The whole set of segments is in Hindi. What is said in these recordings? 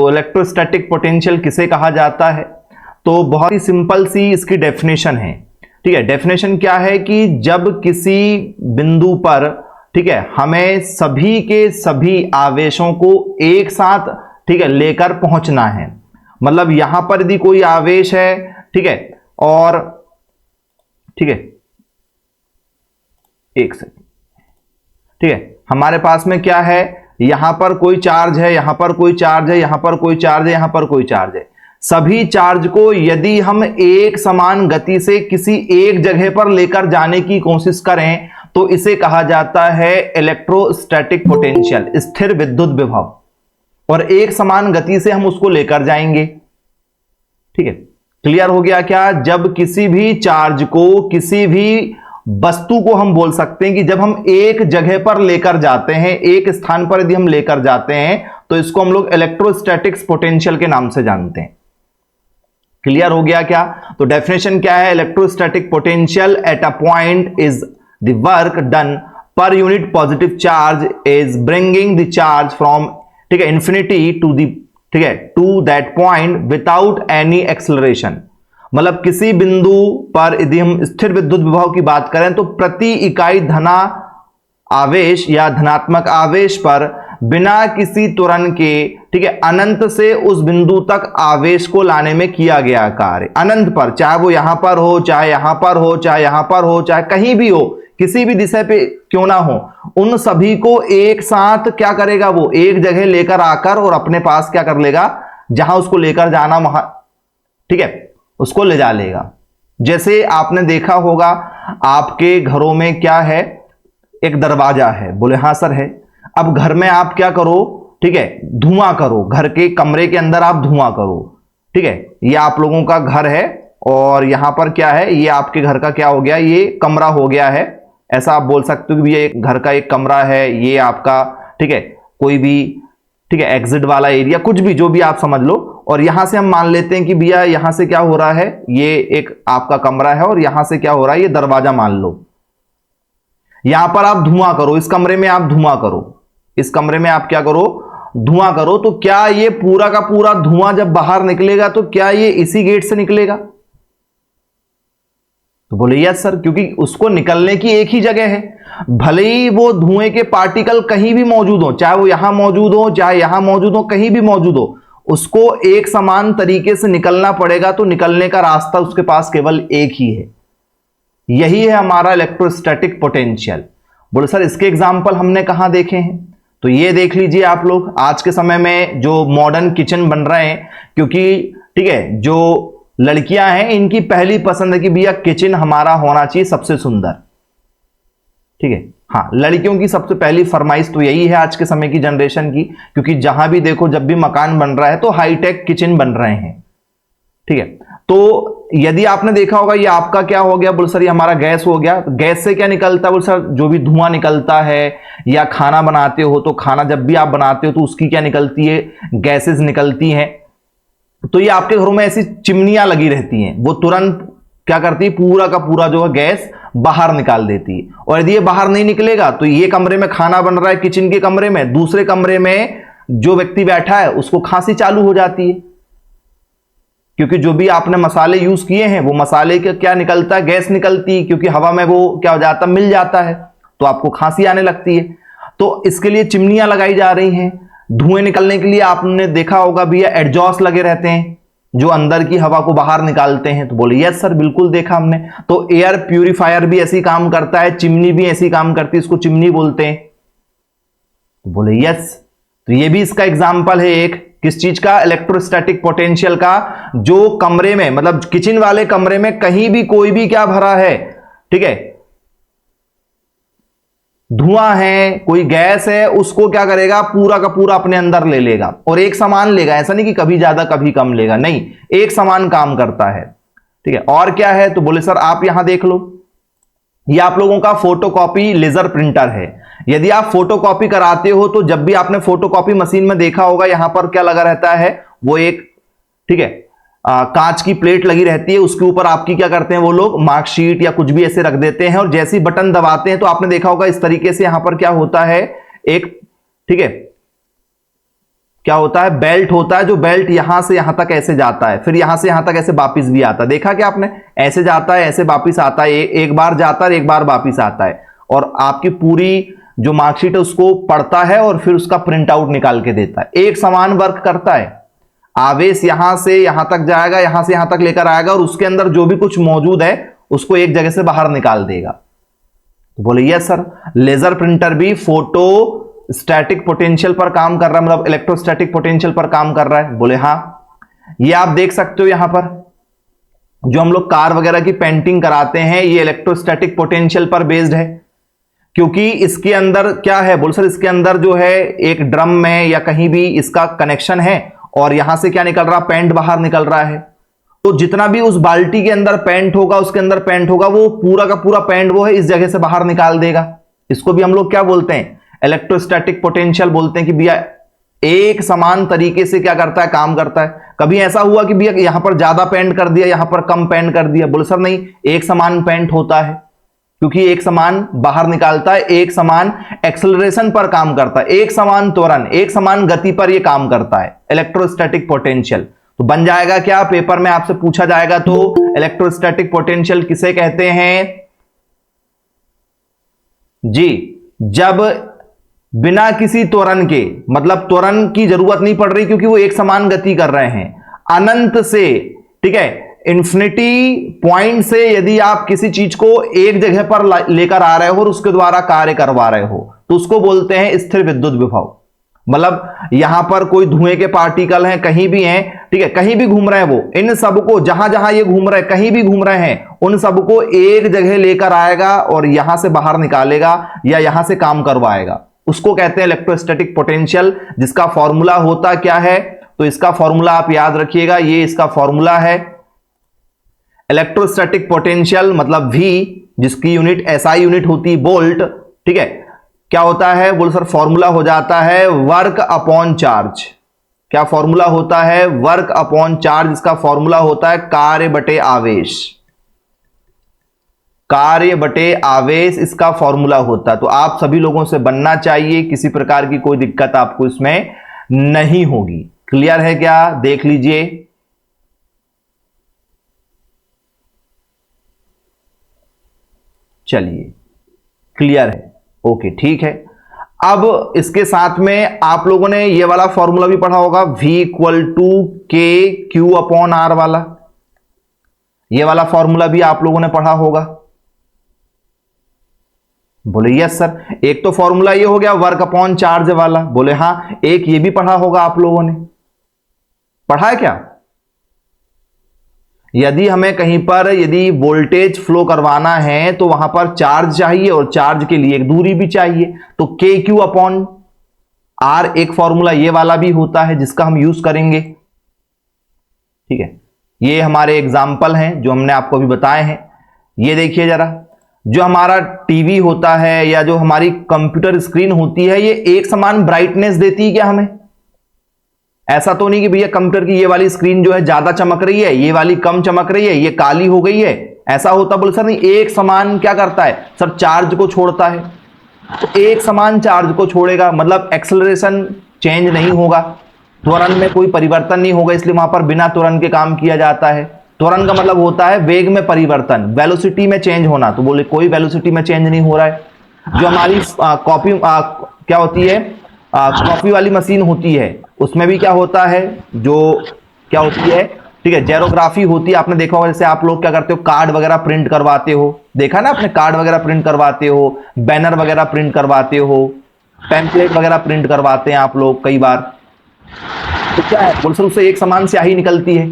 तो इलेक्ट्रोस्टैटिक पोटेंशियल किसे कहा जाता है? तो बहुत ही सिंपल सी इसकी डेफिनेशन है। ठीक है, डेफिनेशन क्या है कि जब किसी बिंदु पर, ठीक है, हमें सभी के सभी आवेशों को एक साथ, ठीक है, लेकर पहुंचना है। मतलब यहां पर यदि कोई आवेश है, ठीक है, और ठीक है, एक सेकंड, ठीक है, हमारे पास में क्या है, यहां पर कोई चार्ज है, यहां पर कोई चार्ज है, यहां पर कोई चार्ज है, यहां पर कोई चार्ज है। सभी चार्ज को यदि हम एक समान गति से किसी एक जगह पर लेकर जाने की कोशिश करें तो इसे कहा जाता है इलेक्ट्रोस्टैटिक पोटेंशियल, स्थिर विद्युत विभव। और एक समान गति से हम उसको लेकर जाएंगे। ठीक है, क्लियर हो गया क्या? जब किसी भी चार्ज को, किसी भी वस्तु को हम बोल सकते हैं कि जब हम एक जगह पर लेकर जाते हैं, एक स्थान पर यदि हम लेकर जाते हैं तो इसको हम लोग इलेक्ट्रोस्टैटिक पोटेंशियल के नाम से जानते हैं। क्लियर हो गया क्या? तो डेफिनेशन क्या है? Electrostatic potential at a point is the work done per unit positive charge is bringing the charge from, ठीक है, इंफिनिटी टू द, ठीक है, to that point without any acceleration. मतलब किसी बिंदु पर यदि हम स्थिर विद्युत विभव की बात करें तो प्रति इकाई धना आवेश या धनात्मक आवेश पर बिना किसी त्वरण के, ठीक है, अनंत से उस बिंदु तक आवेश को लाने में किया गया कार्य। अनंत पर, चाहे वो यहां पर हो, चाहे यहां पर हो, चाहे यहां पर हो, चाहे कहीं भी हो, किसी भी दिशा पे क्यों ना हो, उन सभी को एक साथ क्या करेगा? वो एक जगह लेकर आकर और अपने पास क्या कर लेगा? जहां उसको लेकर जाना वहां, ठीक है, उसको ले जा लेगा। जैसे आपने देखा होगा आपके घरों में क्या है, एक दरवाजा है। बोले हाँ सर है। अब घर में आप क्या करो, ठीक है, धुआं करो, घर के कमरे के अंदर आप धुआं करो। ठीक है, ये आप लोगों का घर है और यहां पर क्या है, ये आपके घर का क्या हो गया, ये कमरा हो गया है। ऐसा आप बोल सकते हो कि ये घर का एक कमरा है, ये आपका, ठीक है, कोई भी, ठीक है, एग्जिट वाला एरिया, कुछ भी, जो भी आप समझ लो। और यहां से हम मान लेते हैं कि भैया यहां से क्या हो रहा है, ये एक आपका कमरा है और यहां से क्या हो रहा है, ये दरवाजा मान लो। यहां पर आप धुआं करो, इस कमरे में आप धुआं करो, इस कमरे में आप क्या करो, धुआं करो। तो क्या ये पूरा का पूरा धुआं जब बाहर निकलेगा तो क्या ये इसी गेट से निकलेगा? तो बोले यस सर, क्योंकि उसको निकलने की एक ही जगह है। भले ही वो धुएं के पार्टिकल कहीं भी मौजूद हो, चाहे वो यहां मौजूद हो, चाहे यहां मौजूद हो, कहीं भी मौजूद हो, उसको एक समान तरीके से निकलना पड़ेगा। तो निकलने का रास्ता उसके पास केवल एक ही है। यही है हमारा इलेक्ट्रोस्टैटिक पोटेंशियल। बोले सर इसके एग्जाम्पल हमने कहां देखे हैं? तो ये देख लीजिए आप लोग, आज के समय में जो मॉडर्न किचन बन रहे हैं, क्योंकि ठीक है, जो लड़कियां हैं इनकी पहली पसंद है कि भैया किचन हमारा होना चाहिए सबसे सुंदर। ठीक है, हाँ, लड़कियों की सबसे पहली फरमाइश तो यही है आज के समय की जनरेशन की, क्योंकि जहां भी देखो, जब भी मकान बन रहा है तो हाईटेक किचन बन रहे हैं। ठीक है, तो यदि आपने देखा होगा, ये आपका क्या हो गया, बोल सर ये हमारा गैस हो गया। गैस से क्या निकलता है? बोल सर जो भी धुआं निकलता है, या खाना बनाते हो तो खाना जब भी आप बनाते हो तो उसकी क्या निकलती है, गैसेस निकलती हैं। तो ये आपके घरों में ऐसी चिमनियां लगी रहती हैं, वो तुरंत क्या करती है, पूरा का पूरा जो है गैस बाहर निकाल देती है। और यदि ये बाहर नहीं निकलेगा तो ये कमरे में खाना बन रहा है, किचन के कमरे में, दूसरे कमरे में जो व्यक्ति बैठा है उसको खांसी चालू हो जाती है, क्योंकि जो भी आपने मसाले यूज किए हैं वो मसाले का क्या निकलता है, गैस निकलती है, क्योंकि हवा में वो क्या हो जाता है, मिल जाता है, तो आपको खांसी आने लगती है। तो इसके लिए चिमनियां लगाई जा रही हैं। धुएं निकलने के लिए आपने देखा होगा भैया एग्जॉस्ट लगे रहते हैं, जो अंदर की हवा को बाहर निकालते हैं। तो बोले यस सर, बिल्कुल देखा हमने। तो एयर प्यूरिफायर भी ऐसी काम करता है, चिमनी भी ऐसी काम करती है, इसको चिमनी बोलते हैं। तो बोले यस, तो ये भी इसका एग्जाम्पल है एक, किस चीज का, इलेक्ट्रोस्टैटिक पोटेंशियल का। जो कमरे में, मतलब किचन वाले कमरे में कहीं भी कोई भी क्या भरा है, ठीक है, धुआं है, कोई गैस है, उसको क्या करेगा, पूरा का पूरा अपने अंदर ले लेगा और एक समान लेगा। ऐसा नहीं कि कभी ज्यादा कभी कम लेगा, नहीं, एक समान काम करता है। ठीक है, और क्या है? तो बोले सर आप यहां देख लो, ये आप लोगों का फोटोकॉपी लेजर प्रिंटर है। यदि आप फोटोकॉपी कराते हो तो जब भी आपने फोटोकॉपी मशीन में देखा होगा, यहां पर क्या लगा रहता है, वो एक, ठीक है, कांच की प्लेट लगी रहती है, उसके ऊपर आपकी क्या करते हैं वो लोग, मार्कशीट या कुछ भी ऐसे रख देते हैं। और जैसे ही बटन दबाते हैं तो आपने देखा होगा इस तरीके से यहां पर क्या होता है, एक, ठीक है, क्या होता है, बेल्ट होता है, जो बेल्ट यहां से यहां तक ऐसे जाता है, फिर यहां से यहां तक ऐसे वापिस भी आता है। देखा क्या आपने, ऐसे जाता है ऐसे वापिस आता है, एक बार जाता है एक बार वापिस आता है, और आपकी पूरी जो मार्कशीट है उसको पढ़ता है और फिर उसका प्रिंट आउट निकाल के देता है। एक समान वर्क करता है, आवेश यहां से यहां तक जाएगा, यहां से यहां तक लेकर आएगा, और उसके अंदर जो भी कुछ मौजूद है उसको एक जगह से बाहर निकाल देगा। तो बोले यस सर, लेजर प्रिंटर भी फोटो स्टैटिक पोटेंशियल पर काम कर रहा है, मतलब इलेक्ट्रोस्टैटिक पोटेंशियल पर काम कर रहा है। बोले हां, ये आप देख सकते हो यहां पर जो हम लोग कार वगैरह की पेंटिंग कराते हैं, ये इलेक्ट्रोस्टैटिक पोटेंशियल पर बेस्ड है, क्योंकि इसके अंदर क्या है, बोल सर इसके अंदर जो है एक ड्रम में या कहीं भी इसका कनेक्शन है, और यहां से क्या निकल रहा, पेंट बाहर निकल रहा है। तो जितना भी उस बाल्टी के अंदर पेंट होगा, उसके अंदर पेंट होगा, वो पूरा का पूरा पेंट वो है इस जगह से बाहर निकाल देगा। इसको भी हम लोग क्या बोलते हैं, इलेक्ट्रोस्टैटिक पोटेंशियल बोलते हैं कि भैया एक समान तरीके से क्या करता है, काम करता है। कभी ऐसा हुआ कि भैया यहां पर ज्यादा पेंट कर दिया, यहां पर कम पेंट कर दिया, बोले सर नहीं, एक समान पेंट होता है, क्योंकि एक समान बाहर निकालता है, एक समान एक्सेलरेशन पर काम करता है, एक समान त्वरण, एक समान गति पर यह काम करता है, इलेक्ट्रोस्टैटिक पोटेंशियल। तो बन जाएगा क्या, पेपर में आपसे पूछा जाएगा तो इलेक्ट्रोस्टैटिक पोटेंशियल किसे कहते हैं जी, जब बिना किसी त्वरण के, मतलब त्वरण की जरूरत नहीं पड़ रही क्योंकि वो एक समान गति कर रहे हैं, अनंत से, ठीक है, इंफिनिटी पॉइंट से यदि आप किसी चीज को एक जगह पर लेकर आ रहे हो और उसके द्वारा कार्य करवा रहे हो, तो उसको बोलते हैं स्थिर विद्युत विभव। मतलब यहां पर कोई धुएं के पार्टिकल हैं, कहीं भी हैं, ठीक है, कहीं भी घूम रहे हैं, वो इन सबको जहां जहां ये घूम रहे हैं, कहीं भी घूम रहे हैं, उन सबको एक जगह लेकर आएगा और यहां से बाहर निकालेगा या यहां से काम करवाएगा, उसको कहते हैं इलेक्ट्रोस्टैटिक पोटेंशियल, जिसका फॉर्मूला होता क्या है, तो इसका फॉर्मूला आप याद रखिएगा, ये इसका फॉर्मूला है इलेक्ट्रोस्टैटिक पोटेंशियल, मतलब V, जिसकी यूनिट SI यूनिट होती है वोल्ट, ठीक है, क्या होता है, बोल सर फॉर्मूला हो जाता है वर्क अपॉन चार्ज। क्या फॉर्मूला होता है, वर्क अपॉन चार्ज, इसका फॉर्मूला होता है कार्य बटे आवेश, कार्य बटे आवेश इसका फॉर्मूला होता है। तो आप सभी लोगों से बनना चाहिए, किसी प्रकार की कोई दिक्कत आपको इसमें नहीं होगी। क्लियर है क्या, देख लीजिए। चलिए क्लियर है, ओके ठीक है। अब इसके साथ में आप लोगों ने ये वाला फॉर्मूला भी पढ़ा होगा, V इक्वल टू के क्यू अपॉन आर वाला, ये वाला फॉर्मूला भी आप लोगों ने पढ़ा होगा। बोले यस सर, एक तो फॉर्मूला ये हो गया वर्क अपॉन चार्ज वाला, बोले हां, एक ये भी पढ़ा होगा आप लोगों ने, पढ़ा है क्या? यदि हमें कहीं पर यदि वोल्टेज फ्लो करवाना है तो वहां पर चार्ज चाहिए और चार्ज के लिए एक दूरी भी चाहिए, तो के क्यू अपॉन आर एक फॉर्मूला ये वाला भी होता है जिसका हम यूज करेंगे, ठीक है। ये हमारे एग्जाम्पल हैं जो हमने आपको अभी बताए हैं। ये देखिए जरा, जो हमारा टीवी होता है या जो हमारी कंप्यूटर स्क्रीन होती है, ये एक समान ब्राइटनेस देती है क्या हमें? ऐसा तो नहीं कि भैया कंप्यूटर की ये वाली स्क्रीन जो है ज्यादा चमक रही है, ये वाली कम चमक रही है, ये काली हो गई है, ऐसा होता? बोले सर नहीं, एक समान क्या करता है सर, चार्ज को छोड़ता है। तो एक समान चार्ज को छोड़ेगा मतलब एक्सेलरेशन चेंज नहीं होगा, त्वरण में कोई परिवर्तन नहीं होगा, इसलिए वहां पर बिना त्वरण के काम किया जाता है। त्वरण का मतलब होता है वेग में परिवर्तन, वेलोसिटी में चेंज होना, तो बोले कोई वेलोसिटी में चेंज नहीं हो रहा है। जो हमारी कॉपी क्या होती है, कॉपी वाली मशीन होती है, उसमें भी क्या होता है, जो क्या होती है, ठीक है, जेरोग्राफी होती है। आपने देखा होगा, जैसे आप लोग क्या करते हो, कार्ड वगैरह प्रिंट करवाते हो, देखा ना आपने, कार्ड वगैरह प्रिंट करवाते हो, बैनर वगैरह प्रिंट करवाते हो, टेम्पलेट वगैरह प्रिंट करवाते हैं आप लोग कई बार। तो क्या है, बोल सर उससे एक समान स्याही निकलती है,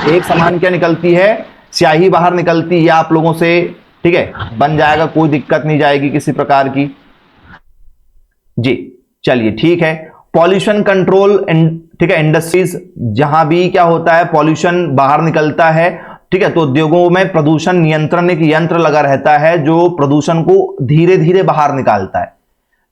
एक समान क्या निकलती है, स्याही बाहर निकलती है आप लोगों से, ठीक है, बन जाएगा, कोई दिक्कत नहीं जाएगी किसी प्रकार की जी। चलिए ठीक है, पॉल्यूशन कंट्रोल, ठीक है, इंडस्ट्रीज जहां भी क्या होता है, पॉल्यूशन बाहर निकलता है, ठीक है, तो उद्योगों में प्रदूषण नियंत्रण एक यंत्र लगा रहता है जो प्रदूषण को धीरे धीरे बाहर निकालता है।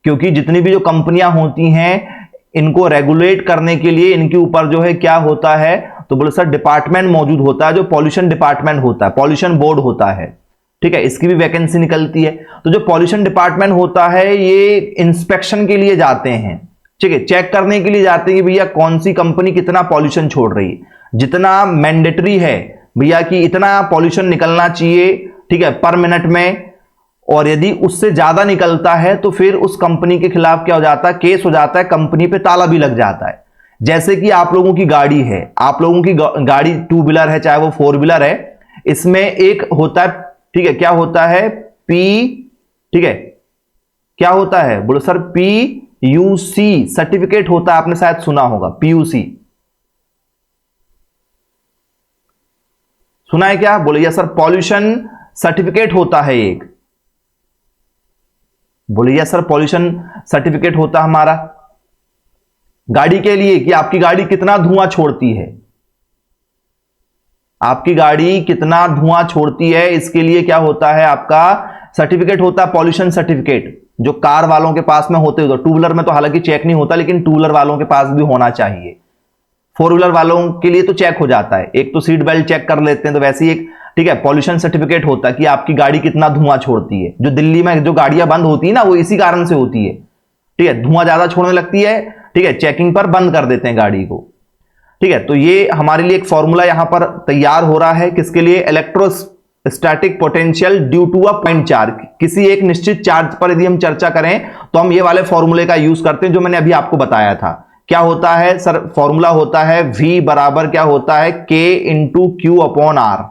क्योंकि जितनी भी जो कंपनियां होती हैं, इनको रेगुलेट करने के लिए इनके ऊपर जो है क्या होता है, तो बोले सर डिपार्टमेंट मौजूद होता है, जो पॉल्यूशन डिपार्टमेंट होता है, पॉल्यूशन बोर्ड होता है, ठीक है, इसकी भी वैकेंसी निकलती है। तो जो पॉल्यूशन डिपार्टमेंट होता है, ये इंस्पेक्शन के लिए जाते हैं, ठीक है, चेक करने के लिए जाते हैं कि भैया कौन सी कंपनी कितना पॉल्यूशन छोड़ रही है, जितना मैंडेटरी है भैया कि इतना पॉल्यूशन निकलना चाहिए, ठीक है, पर मिनट में, और यदि उससे ज्यादा निकलता है तो फिर उस कंपनी के खिलाफ क्या हो जाता है, केस हो जाता है, कंपनी पे ताला भी लग जाता है। जैसे कि आप लोगों की गाड़ी है, आप लोगों की गाड़ी 2 व्हीलर है चाहे वो 4 व्हीलर है, इसमें एक होता है, ठीक है, क्या होता है, पी, ठीक है, क्या होता है, बोलो सर, PUC सर्टिफिकेट होता है, आपने शायद सुना होगा, PUC सुना है क्या, बोले यस सर, पॉल्यूशन सर्टिफिकेट होता है एक, बोले यस सर, पॉल्यूशन सर्टिफिकेट होता हमारा गाड़ी के लिए कि आपकी गाड़ी कितना धुआं छोड़ती है, आपकी गाड़ी कितना धुआं छोड़ती है, इसके लिए क्या होता है, आपका सर्टिफिकेट होता है, पॉल्यूशन सर्टिफिकेट, जो कार वालों के पास में होते हो। 2 व्हीलर में तो हालांकि चेक नहीं होता, लेकिन 2 व्हीलर वालों के पास भी होना चाहिए। 4 व्हीलर वालों के लिए तो चेक हो जाता है, एक तो सीट बेल्ट चेक कर लेते हैं, तो वैसे ही एक, ठीक है, पॉल्यूशन सर्टिफिकेट होता है कि आपकी गाड़ी कितना धुआं छोड़ती है। जो दिल्ली में जो गाड़ियां बंद होती है ना, वो इसी कारण से होती है, ठीक है, धुआं ज्यादा छोड़ने लगती है, ठीक है, चेकिंग पर बंद कर देते हैं गाड़ी को, ठीक है। तो ये हमारे लिए एक फॉर्मूला यहां पर तैयार हो रहा है, किसके लिए, electrostatic potential due to a point charge. किसी एक निश्चित चार्ज पर यदि हम चर्चा करें तो हम ये वाले फॉर्मूले का यूज करते हैं, जो मैंने अभी आपको बताया था। क्या होता है सर, फॉर्मूला होता है V बराबर क्या होता है, K into Q upon R.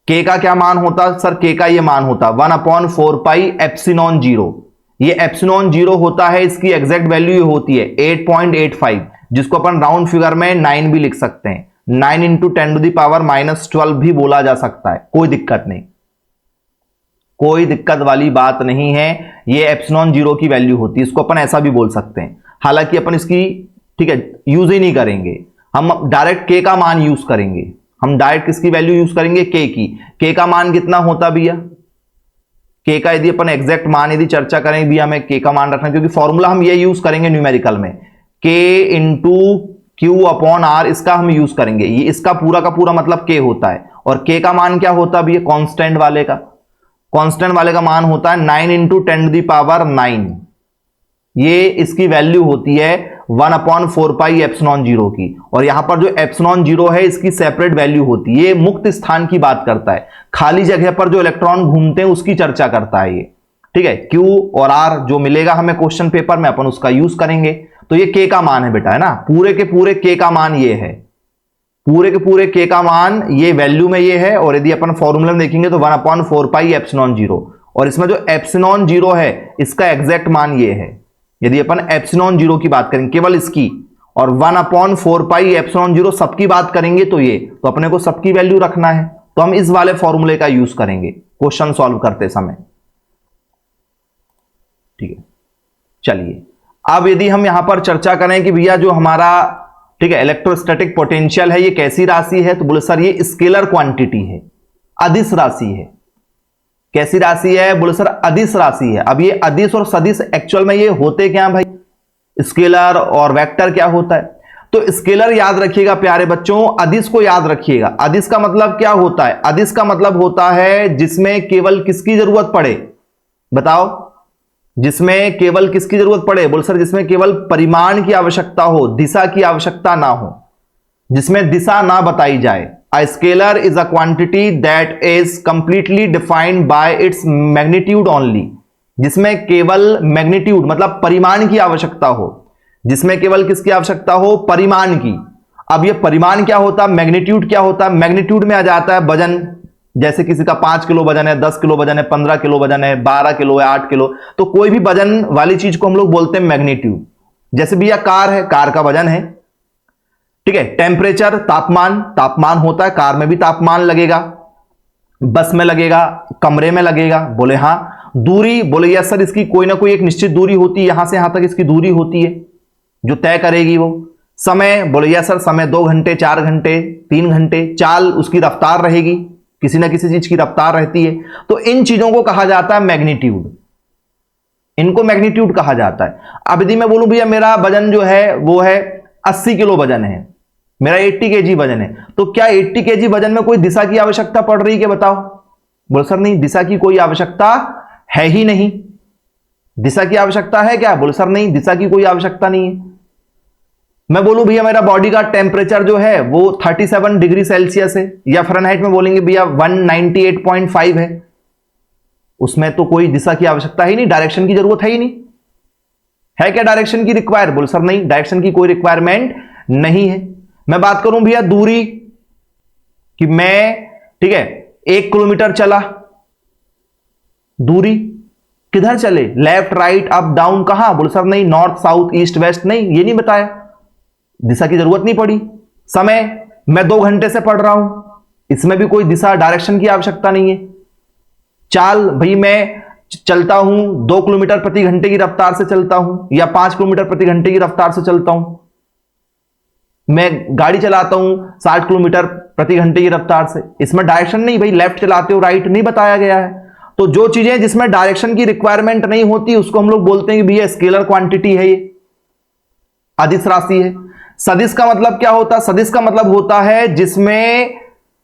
K का क्या मान होता है सर, K का ये मान होता 1/4 पाई एप्सिलॉन 0। ये एप्सिलॉन 0 होता है, इसकी एग्जैक्ट वैल्यू होती है 8.85, जिसको अपन राउंड फिगर में 9 भी लिख सकते हैं, 9 इंटू 10⁻⁻12 भी बोला जा सकता है, कोई दिक्कत नहीं, कोई दिक्कत वाली बात नहीं है। ये एप्सिलॉन 0 की वैल्यू होती है, इसको अपन ऐसा भी बोल सकते हैं। हालांकि अपन इसकी, ठीक है, यूज ही नहीं करेंगे, हम डायरेक्ट K का मान यूज करेंगे। हम डायरेक्ट किसकी वैल्यू यूज करेंगे, K की। K का मान कितना होता भैया, K का यदि अपन एग्जैक्ट मान यदि चर्चा करें भैया, हमें K का मान रखना, क्योंकि फॉर्मूला हम ये यूज करेंगे न्यूमेरिकल में, K into Q upon R, इसका हम यूज करेंगे। ये इसका पूरा का पूरा मतलब K होता है, और K का मान क्या होता है भैया, कांस्टेंट वाले का, कांस्टेंट वाले का मान होता है 9 इंटू 10⁻9। ये इसकी वैल्यू होती है 1/4 पाई एप्सिलॉन 0 की। और यहां पर जो एप्सिलॉन 0 है, इसकी सेपरेट वैल्यू होती है। ये मुक्त स्थान की बात करता है, खाली जगह पर जो इलेक्ट्रॉन घूमते हैं उसकी चर्चा करता है ये, ठीक है। Q और R जो मिलेगा हमें क्वेश्चन पेपर में, अपन उसका यूज करेंगे। तो ये K का मान है बेटा, है ना, पूरे के पूरे K का मान ये है, पूरे के पूरे K का मान ये वैल्यू में ये है। और यदि अपन फॉर्मूला में देखेंगे तो 1/4 पाई एप्सिलॉन 0, और इसमें जो एप्सिलॉन 0 है इसका एग्जैक्ट मान ये है। यदि अपन एप्सिलॉन 0 की बात करेंगे केवल इसकी, और 1/4 पाई एप्सिलॉन 0 सबकी बात करेंगे, तो ये, तो अपने को सबकी वैल्यू रखना है, तो हम इस वाले फॉर्मूले का यूज करेंगे क्वेश्चन सॉल्व करते समय, ठीक है। चलिए, अब यदि हम यहां पर चर्चा करें कि भैया जो हमारा, ठीक है, इलेक्ट्रोस्टैटिक पोटेंशियल है, ये कैसी राशि है, तो बोले सर ये स्केलर क्वांटिटी है, अदिश राशि है। कैसी राशि है, बोले सर अदिश राशि है। अब ये अदिश और सदिश एक्चुअल में ये होते क्या भाई, स्केलर और वेक्टर क्या होता है। तो स्केलर याद रखिएगा प्यारे बच्चों, अदिश को याद रखिएगा। अदिश का मतलब क्या होता है, अदिश का मतलब होता है जिसमें केवल किसकी जरूरत पड़े, बताओ, जिसमें केवल किसकी जरूरत पड़े, बोले सर जिसमें केवल परिमाण की आवश्यकता हो, दिशा की आवश्यकता ना हो, जिसमें दिशा ना बताई जाए। A scalar is a quantity that is completely defined by its magnitude only, जिसमें केवल मैग्नीट्यूड मतलब परिमाण की आवश्यकता हो, जिसमें केवल किसकी आवश्यकता हो, परिमाण की। अब ये परिमाण क्या होता है, मैग्नीट्यूड क्या होता है, मैग्नीट्यूड में आ जाता है वजन, जैसे किसी का 5 किलो वजन है, 10 किलो वजन है, 15 किलो वजन है, 12 किलो है, 8 किलो, तो कोई भी वजन वाली चीज को हम लोग बोलते हैं मैग्नीट्यूड। जैसे भैया कार है, कार का वजन है, ठीक है। टेम्परेचर तापमान, तापमान होता है, कार में भी तापमान लगेगा, बस में लगेगा, कमरे में लगेगा, बोले हां। दूरी, बोले यस सर इसकी कोई ना कोई एक निश्चित दूरी होती है, यहां से यहां तक इसकी दूरी होती है जो तय करेगी वो। समय, बोले यस सर समय 2 घंटे, 4 घंटे, 3 घंटे। चाल, उसकी रफ्तार रहेगी, किसी ना किसी चीज की रफ्तार रहती है। तो इन चीजों को कहा जाता है मैग्नीट्यूड, इनको मैग्नीट्यूड कहा जाता है। अब यदि मैं बोलूं भैया मेरा वजन जो है वो है 80 किलो वजन है, मेरा 80 kg वजन है, तो क्या 80 kg वजन में कोई दिशा की आवश्यकता पड़ रही है, क्या बताओ। बोल सर नहीं, दिशा की कोई आवश्यकता है ही नहीं, दिशा की आवश्यकता है क्या? बोले सर नहीं, दिशा की कोई आवश्यकता नहीं है। मैं बोलूं भैया मेरा बॉडी का टेम्परेचर जो है वो 37 डिग्री सेल्सियस है, या फ़ारेनहाइट में बोलेंगे भैया 198.5 है, उसमें तो कोई दिशा की आवश्यकता ही नहीं, डायरेक्शन की जरूरत है ही नहीं। है क्या डायरेक्शन की रिक्वायर? बोल सर नहीं, डायरेक्शन की कोई रिक्वायरमेंट नहीं है। मैं बात करूं भैया दूरी कि मैं, ठीक है, 1 किलोमीटर चला, दूरी किधर चले, लेफ्ट राइट अप डाउन, कहां? बोल सर नहीं, नॉर्थ साउथ ईस्ट वेस्ट, नहीं ये नहीं बताया, दिशा की जरूरत नहीं पड़ी। समय मैं 2 घंटे से पढ़ रहा हूं, इसमें भी कोई दिशा डायरेक्शन की आवश्यकता नहीं है। चाल भाई मैं चलता हूं 2 किलोमीटर प्रति घंटे की रफ्तार से चलता हूं, या 5 किलोमीटर प्रति घंटे की रफ्तार से चलता हूं, मैं गाड़ी चलाता हूं 60 किलोमीटर प्रति घंटे की रफ्तार से, इसमें डायरेक्शन नहीं भाई, लेफ्ट चलाते हो राइट नहीं बताया गया है। तो जो चीजें जिसमें डायरेक्शन की रिक्वायरमेंट नहीं होती उसको हम लोग बोलते हैं कि भैया स्केलर क्वांटिटी है, ये अदिश राशि है। सदिश का मतलब क्या होता है? सदिश का मतलब होता है जिसमें,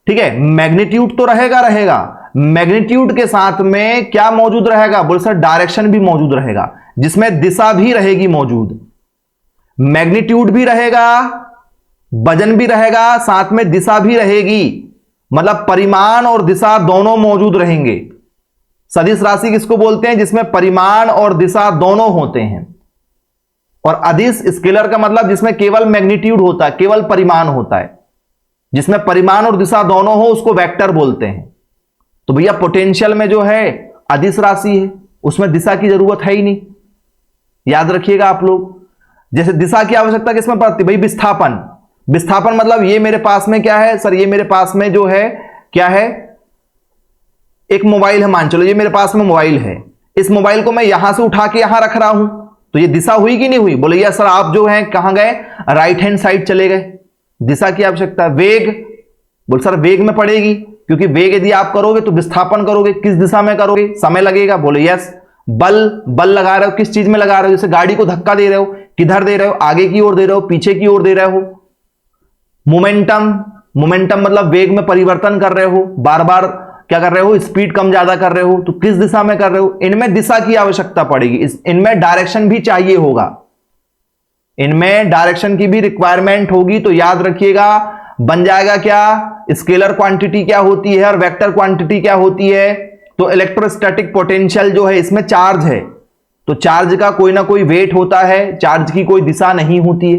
ठीक है, मैग्नीट्यूड तो रहेगा, मैग्नीट्यूड के साथ में क्या मौजूद रहेगा? बोले सर डायरेक्शन भी मौजूद रहेगा, जिसमें दिशा भी रहेगी मौजूद, मैग्नीट्यूड भी रहेगा, वजन भी रहेगा, साथ में दिशा भी रहेगी, मतलब परिमाण और दिशा दोनों मौजूद रहेंगे। सदिश राशि किसको बोलते हैं? जिसमें परिमाण और दिशा दोनों होते हैं। और अदिश स्केलर का मतलब जिसमें केवल मैग्नीट्यूड होता है, केवल परिमाण होता है, जिसमें परिमाण और दिशा दोनों हो उसको वेक्टर बोलते हैं। तो भैया पोटेंशियल में जो है अदिश राशि है, उसमें दिशा की जरूरत है ही नहीं, याद रखिएगा आप लोग। जैसे दिशा की आवश्यकता किसमें पड़ती है भाई? विस्थापन। विस्थापन मतलब ये मेरे पास में क्या है सर? ये मेरे पास में जो है क्या है? एक मोबाइल है, मान चलो ये मेरे पास में मोबाइल है, इस मोबाइल को मैं यहां से उठा के यहां रख रहा हूं, तो ये दिशा हुई कि नहीं हुई? बोले यस सर, आप जो है कहां गए? राइट हैंड साइड चले गए, दिशा की आवश्यकता। वेग, बोल सर वेग में पड़ेगी, क्योंकि वेग यदि आप करोगे तो विस्थापन करोगे, किस दिशा में करोगे? समय लगेगा। बोले यस। बल लगा रहे हो, किस चीज में लगा रहे हो? जैसे गाड़ी को धक्का दे रहे हो, किधर दे रहे हो? आगे की ओर दे रहे हो, पीछे की ओर दे रहे हो। मोमेंटम मतलब वेग में परिवर्तन कर रहे हो, बार बार क्या कर रहे हो? स्पीड कम ज्यादा कर रहे हो, तो किस दिशा में कर रहे हो? इनमें दिशा की आवश्यकता पड़ेगी, इनमें डायरेक्शन भी चाहिए होगा, इनमें डायरेक्शन की भी रिक्वायरमेंट होगी। तो याद रखिएगा, बन जाएगा क्या? स्केलर क्वांटिटी क्या होती है और वेक्टर क्वांटिटी क्या होती है? तो इलेक्ट्रोस्टैटिक पोटेंशियल जो है इसमें चार्ज है, तो चार्ज का कोई ना कोई वेट होता है, चार्ज की कोई दिशा नहीं होती है।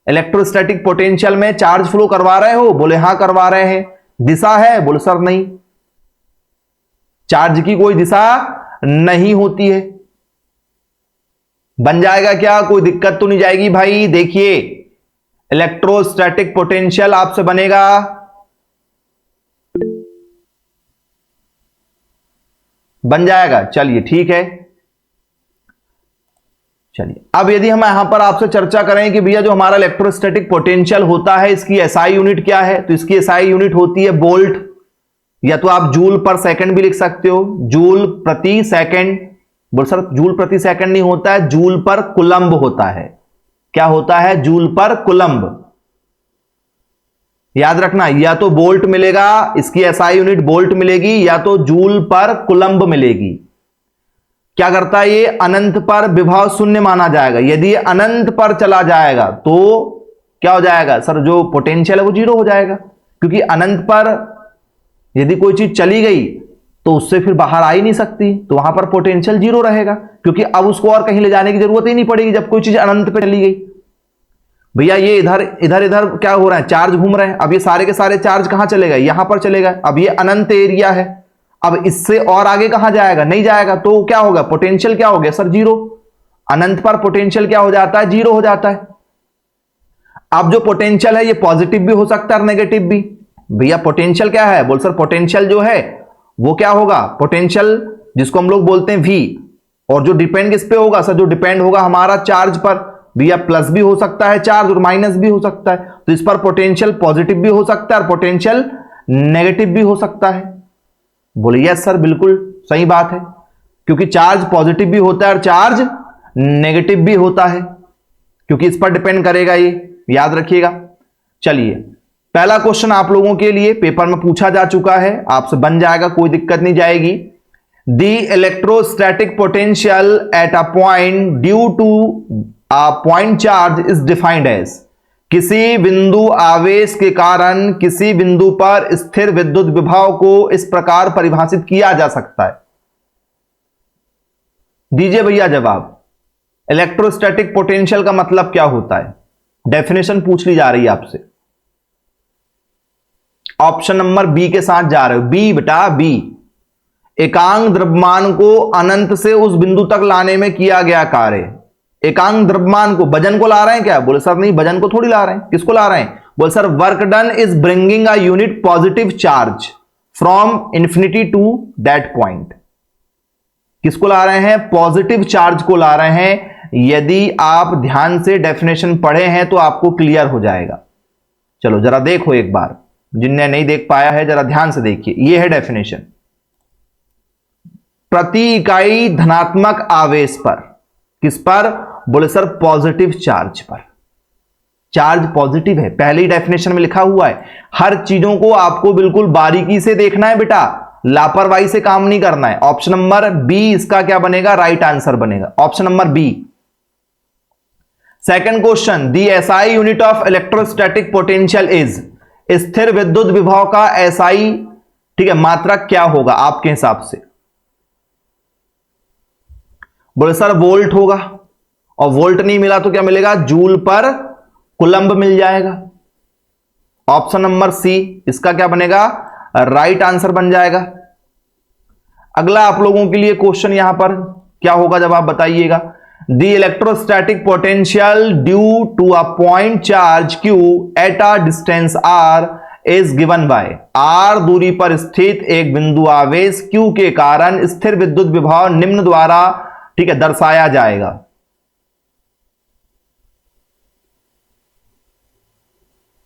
इलेक्ट्रोस्टैटिक पोटेंशियल में चार्ज फ्लो करवा रहे हो? बोले हां करवा रहे हैं। दिशा है? बोले सर नहीं, चार्ज की कोई दिशा नहीं होती है। बन जाएगा क्या? कोई दिक्कत तो नहीं जाएगी भाई? देखिए इलेक्ट्रोस्टैटिक पोटेंशियल आपसे बनेगा बन जाएगा। चलिए ठीक है, चलिए अब यदि हम यहां पर आपसे चर्चा करें कि भैया जो हमारा इलेक्ट्रोस्टैटिक पोटेंशियल होता है इसकी एसआई यूनिट क्या है, तो इसकी एसआई यूनिट होती है वोल्ट, या तो आप जूल पर सेकंड भी लिख सकते हो, जूल प्रति सेकंड। बोल सर जूल प्रति सेकंड नहीं होता है, जूल पर कुलंब होता है। क्या होता है? जूल पर कुलंब। याद रखना, या तो वोल्ट मिलेगा, इसकी एसआई यूनिट वोल्ट मिलेगी, या तो जूल पर कुलंब मिलेगी। क्या करता है ये? अनंत पर विभव शून्य माना जाएगा। यदि अनंत पर चला जाएगा तो क्या हो जाएगा सर? जो पोटेंशियल है वो जीरो हो जाएगा, क्योंकि अनंत पर यदि कोई चीज चली गई तो उससे फिर बाहर आ ही नहीं सकती, तो वहां पर पोटेंशियल जीरो रहेगा, क्योंकि अब उसको और कहीं ले जाने की जरूरत ही नहीं पड़ेगी जब कोई चीज अनंत पे चली गई। भैया ये इधर इधर इधर क्या हो रहा है? चार्ज घूम रहे हैं। अब ये सारे के सारे चार्ज कहां चले गए? यहां पर चले गए। अब ये अनंत एरिया है, अब इससे और आगे कहां जाएगा? नहीं जाएगा, तो क्या होगा? पोटेंशियल क्या हो गया सर? जीरो। अनंत पर पोटेंशियल क्या हो जाता है? जीरो हो जाता है। अब जो पोटेंशियल है ये पॉजिटिव भी हो सकता है और नेगेटिव भी। भैया पोटेंशियल क्या है? बोल सर पोटेंशियल जो है वो क्या होगा? पोटेंशियल जिसको हम लोग बोलते हैं V, और जो डिपेंड किस पे होगा सर? जो डिपेंड होगा हमारा चार्ज पर। भैया प्लस भी हो सकता है चार्ज और माइनस भी हो सकता है, तो इस पर पोटेंशियल पॉजिटिव भी हो सकता है और पोटेंशियल नेगेटिव भी हो सकता है। बोले यस सर बिल्कुल सही बात है, क्योंकि चार्ज पॉजिटिव भी होता है और चार्ज नेगेटिव भी होता है, क्योंकि इस पर डिपेंड करेगा ये, याद रखिएगा। चलिए पहला क्वेश्चन आप लोगों के लिए पेपर में पूछा जा चुका है, आपसे बन जाएगा, कोई दिक्कत नहीं जाएगी। The electrostatic potential at a point due to a point charge is defined as, किसी बिंदु आवेश के कारण किसी बिंदु पर स्थिर विद्युत विभव को इस प्रकार परिभाषित किया जा सकता है। दीजिए भैया जवाब। इलेक्ट्रोस्टैटिक पोटेंशियल का मतलब क्या होता है? डेफिनेशन पूछ ली जा रही है आपसे। ऑप्शन नंबर बी के साथ जा रहे हो। बी बेटा बी। एकांक द्रव्यमान को अनंत से उस बिंदु तक लाने में किया गया कार्य। एकांक द्रव्यमान को, वजन को ला रहे हैं क्या? बोले सर नहीं, वजन को थोड़ी ला रहे हैं। किसको ला रहे हैं? बोले sir work done is bringing a unit positive charge from infinity to that point. किसको ला रहे हैं? पॉजिटिव चार्ज को ला रहे हैं। यदि आप ध्यान से डेफिनेशन पढ़े हैं तो आपको क्लियर हो जाएगा। चलो जरा देखो एक बार, जिनने नहीं देख पाया है जरा ध्यान से देखिए। यह है डेफिनेशन। प्रति इकाई धनात्मक आवेश पर, किस पर? बोले सर पॉजिटिव चार्ज पर। चार्ज पॉजिटिव है, पहले ही डेफिनेशन में लिखा हुआ है। हर चीजों को आपको बिल्कुल बारीकी से देखना है बेटा, लापरवाही से काम नहीं करना है। ऑप्शन नंबर बी इसका क्या बनेगा? राइट आंसर बनेगा option number B. Second question, the SI unit of electrostatic potential is, स्थिर विद्युत विभव का एसआई, ठीक है, मात्रक क्या होगा आपके हिसाब से? बोले सर वोल्ट होगा, और वोल्ट नहीं मिला तो क्या मिलेगा? जूल पर कुलंब मिल जाएगा। ऑप्शन नंबर सी इसका क्या बनेगा? राइट आंसर बन जाएगा। अगला आप लोगों के लिए क्वेश्चन यहां पर क्या होगा जब आप बताइएगा। The electrostatic potential due to a point charge Q at a distance R is given by, R दूरी पर स्थित एक बिंदु आवेश क्यू के कारण स्थिर विद्युत विभव निम्न द्वारा, ठीक है, दर्शाया जाएगा।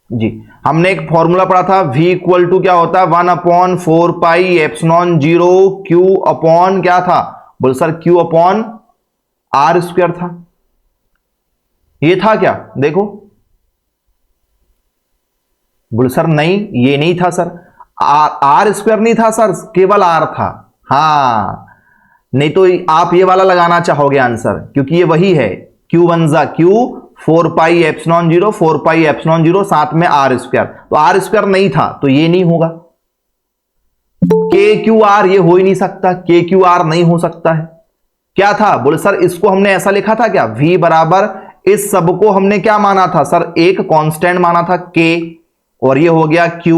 जी हमने एक फॉर्मूला पढ़ा था, v इक्वल टू क्या होता है? 1/4 पाई एप्सिलॉन 0 q अपॉन क्या था? बोल sir q upon R square था। ये था क्या? देखो। बोल सर नहीं, ये नहीं था सर, आर स्क्वायर नहीं था सर, केवल आर था। हाँ, नहीं तो आप ये वाला लगाना चाहोगे आंसर, क्योंकि ये वही है। q वन जा q, 4 pi epsilon 0, 4 pi epsilon 0 साथ में आर स्क्वायर, तो आर स्क्वायर नहीं था तो ये नहीं होगा। के क्यू आर ये हो ही नहीं सकता, के क्यू आर नहीं हो सकता है। क्या था? बोले सर इसको हमने ऐसा लिखा था क्या? v बराबर, इस सब को हमने क्या माना था सर? एक कांस्टेंट माना था k, और ये हो गया q,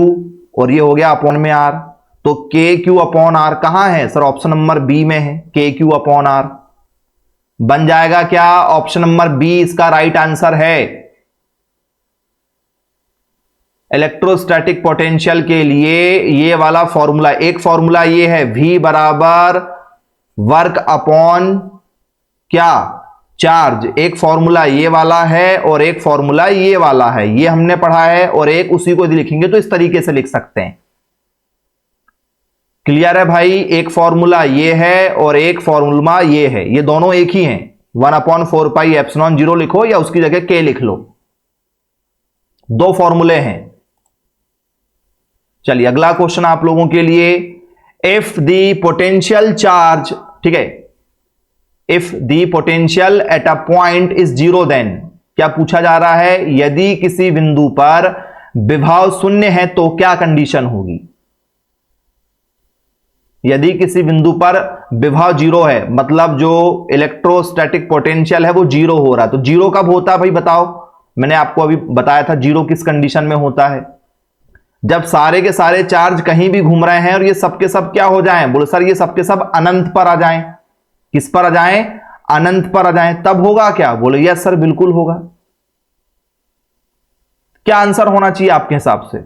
और ये हो गया अपॉन में r। तो के क्यू अपॉन आर कहां है सर? ऑप्शन नंबर बी में है, के क्यू अपॉन आर। बन जाएगा क्या? ऑप्शन नंबर बी इसका राइट आंसर है। इलेक्ट्रोस्टैटिक पोटेंशियल के लिए ये वाला फॉर्मूला, एक फॉर्मूला ये है, v बराबर वर्क अपॉन क्या? चार्ज। एक फॉर्मूला ये वाला है और एक फॉर्मूला ये वाला है, ये हमने पढ़ा है, और एक उसी को लिखेंगे तो इस तरीके से लिख सकते हैं। क्लियर है भाई? एक फॉर्मूला ये है और एक फॉर्मूला ये है, ये दोनों एक ही हैं। 1/4 पाई एप्सिलॉन 0 लिखो या उसकी जगह के लिख लो, दो फॉर्मूले हैं। चलिए अगला क्वेश्चन आप लोगों के लिए, इफ द पोटेंशियल चार्ज, ठीक है, if the potential at a point is 0 then, क्या पूछा जा रहा है? यदि किसी बिंदु पर विभव शून्य है तो क्या कंडीशन होगी? यदि किसी बिंदु पर विभव 0 है, मतलब जो इलेक्ट्रोस्टैटिक पोटेंशियल है वो 0 हो रहा है, तो 0 कब होता है भाई बताओ? मैंने आपको अभी बताया था 0 किस कंडीशन में होता है? जब सारे के सारे चार्ज कहीं भी घूम रहे हैं और ये सबके सब क्या हो जाएं? बोलो सर ये सबके सब अनंत पर आ जाएं। किस पर आ जाएं? अनंत पर आ जाएं। तब होगा क्या? बोलो यस सर बिल्कुल होगा। क्या आंसर होना चाहिए आपके हिसाब से?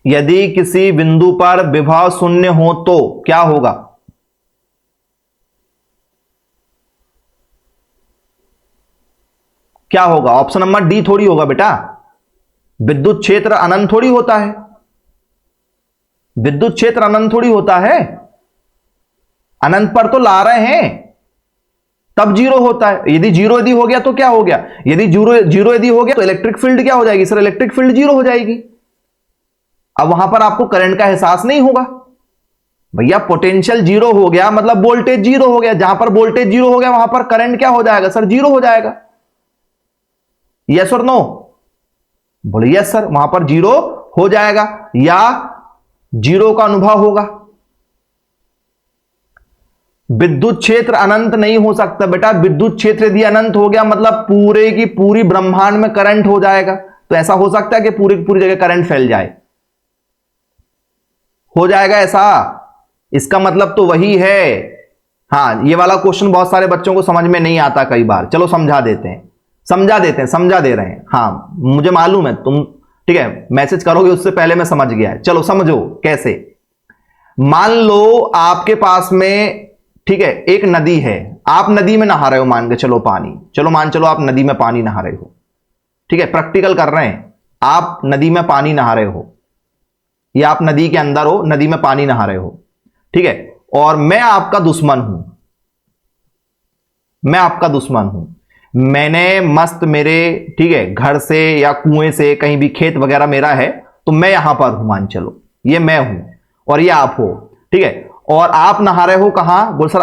यदि किसी बिंदु पर विभव शून्य हो तो क्या होगा? क्या होगा? ऑप्शन नंबर डी थोड़ी होगा बेटा, विद्युत क्षेत्र अनंत थोड़ी होता है, विद्युत क्षेत्र अनंत थोड़ी होता है। अनंत पर तो ला रहे हैं तब 0 होता है। यदि 0 यदि हो गया तो क्या हो गया? यदि 0 यदि हो गया तो इलेक्ट्रिक फील्ड क्या हो जाएगी सर? इलेक्ट्रिक फील्ड 0 हो जाएगी। अब वहां पर आपको करंट का एहसास नहीं होगा भैया। पोटेंशियल जीरो हो गया मतलब वोल्टेज जीरो हो गया। जहां पर वोल्टेज जीरो हो गया वहां पर करंट क्या हो जाएगा सर? जीरो हो जाएगा। यस और नो? बोले यस सर, वहां पर जीरो हो जाएगा या जीरो का अनुभव होगा। विद्युत क्षेत्र अनंत नहीं हो सकता बेटा। विद्युत क्षेत्र यदि अनंत हो गया मतलब पूरे की पूरी ब्रह्मांड में करंट हो जाएगा। तो ऐसा हो सकता है कि पूरी की पूरी जगह करंट फैल जाए? हो जाएगा ऐसा? इसका मतलब तो वही है। हां, ये वाला क्वेश्चन बहुत सारे बच्चों को समझ में नहीं आता कई बार। चलो समझा देते हैं, समझा दे रहे हैं। हां मुझे मालूम है तुम, ठीक है, मैसेज करोगे उससे पहले मैं समझ गया है। चलो समझो कैसे। मान लो आपके पास में, ठीक है, एक नदी है। आप नदी में नहा रहे हो, मान के चलो पानी, चलो मान चलो आप नदी में पानी नहा रहे हो, ठीक है, प्रैक्टिकल कर रहे हैं। आप नदी में पानी नहा रहे हो या आप नदी के अंदर हो, नदी में पानी नहा रहे हो, ठीक है, और मैं आपका दुश्मन हूं। मैंने मस्त मेरे, ठीक है, घर से या कुएं से कहीं भी खेत वगैरह मेरा है, तो मैं यहां पर हूं, मान चलो ये मैं हूं और ये आप हो, ठीक है, और आप नहा रहे हो कहां? बोल सर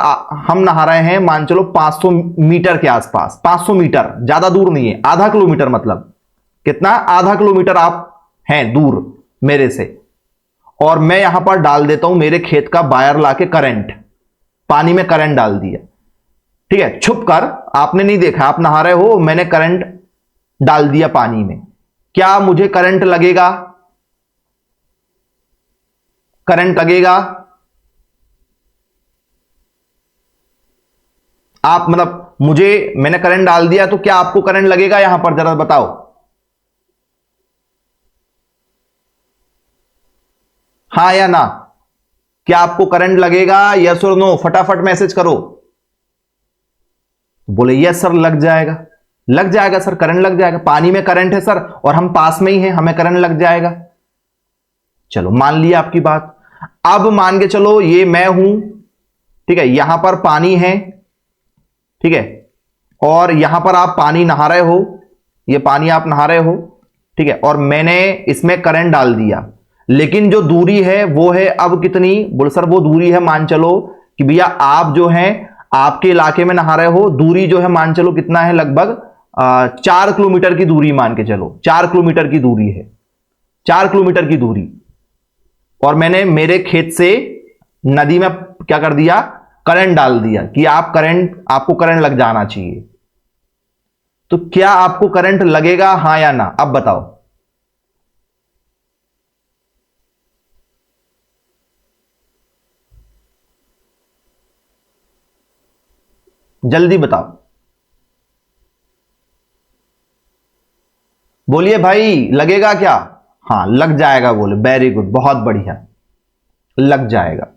हम नहा रहे हैं मान चलो 500 मीटर के आसपास। 500 मीटर ज्यादा दूर नहीं है, आधा किलोमीटर, मतलब कितना? आधा किलोमीटर आप हैं दूर मेरे से। और मैं यहां पर डाल देता हूं मेरे खेत का वायर लाके करंट, पानी में करंट डाल दिया, ठीक है, छुप कर, आपने नहीं देखा, आप नहा रहे हो, मैंने करंट डाल दिया पानी में। क्या मुझे करंट लगेगा? करंट लगेगा? आप मतलब मुझे, मैंने करंट डाल दिया तो क्या आपको करंट लगेगा यहां पर? जरा बताओ। हाँ या ना? क्या आपको करंट लगेगा? यस और नो? फटाफट मैसेज करो। बोले यस सर लग जाएगा। लग जाएगा सर, करंट लग जाएगा। पानी में करंट है सर और हम पास में ही हैं, हमें करंट लग जाएगा। चलो मान लिया आपकी बात। अब मान के चलो ये मैं हूं, ठीक है, यहां पर पानी है, ठीक है, और यहां पर आप पानी नहा रहे हो, ये पानी आप नहा रहे हो, ठीक है, और मैंने इसमें करंट डाल दिया। लेकिन जो दूरी है वो है अब कितनी? बोल सर वो दूरी है, मान चलो कि भैया आप जो है आपके इलाके में नहा रहे हो, दूरी जो है मान चलो कितना है, लगभग 4 किलोमीटर की दूरी, मान के चलो 4 किलोमीटर की दूरी है, 4 किलोमीटर की दूरी। और मैंने मेरे खेत से नदी में क्या कर दिया? करंट डाल दिया कि आपको करंट लग जाना चाहिए। तो क्या आपको करंट लगेगा, हां या ना? अब बताओ। जल्दी बताओ, बोलिए भाई, लगेगा क्या? हाँ लग जाएगा, बोले वेरी गुड, बहुत बढ़िया, लग जाएगा।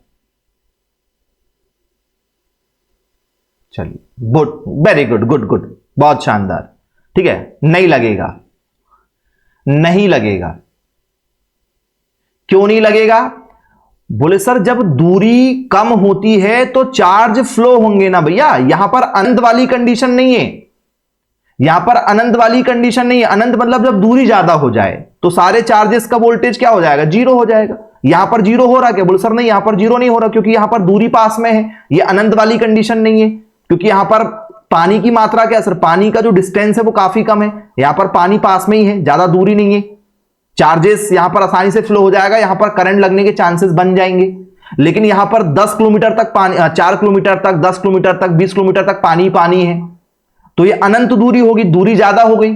चलिए good, very good, good good, बहुत शानदार, ठीक है। नहीं लगेगा, नहीं लगेगा। क्यों नहीं लगेगा? बोले सर जब दूरी कम होती है तो चार्ज फ्लो होंगे ना भैया। यहां पर अनंत वाली कंडीशन नहीं है, यहां पर अनंत वाली कंडीशन नहीं है। अनंत मतलब जब दूरी ज्यादा हो जाए तो सारे चार्जेस का वोल्टेज क्या हो जाएगा? जीरो हो जाएगा। यहां पर जीरो हो रहा क्या? बोले सर नहीं, यहां पर जीरो नहीं हो रहा, क्योंकि यहां पर दूरी पास में है। ये अनंत वाली कंडीशन नहीं है, क्योंकि यहां पर पानी की मात्रा क्या सर? पानी का जो डिस्टेंस है वो काफी कम है। यहां पर पानी पास में ही है, ज्यादा दूरी नहीं है, चार्जेस यहां पर आसानी से फ्लो हो जाएगा, यहां पर करंट लगने के चांसेस बन जाएंगे। लेकिन यहां पर 10 किलोमीटर तक पानी, 4 किलोमीटर तक, 10 किलोमीटर तक, 20 किलोमीटर तक पानी पानी है, तो ये अनंत दूरी होगी, दूरी ज्यादा हो गई।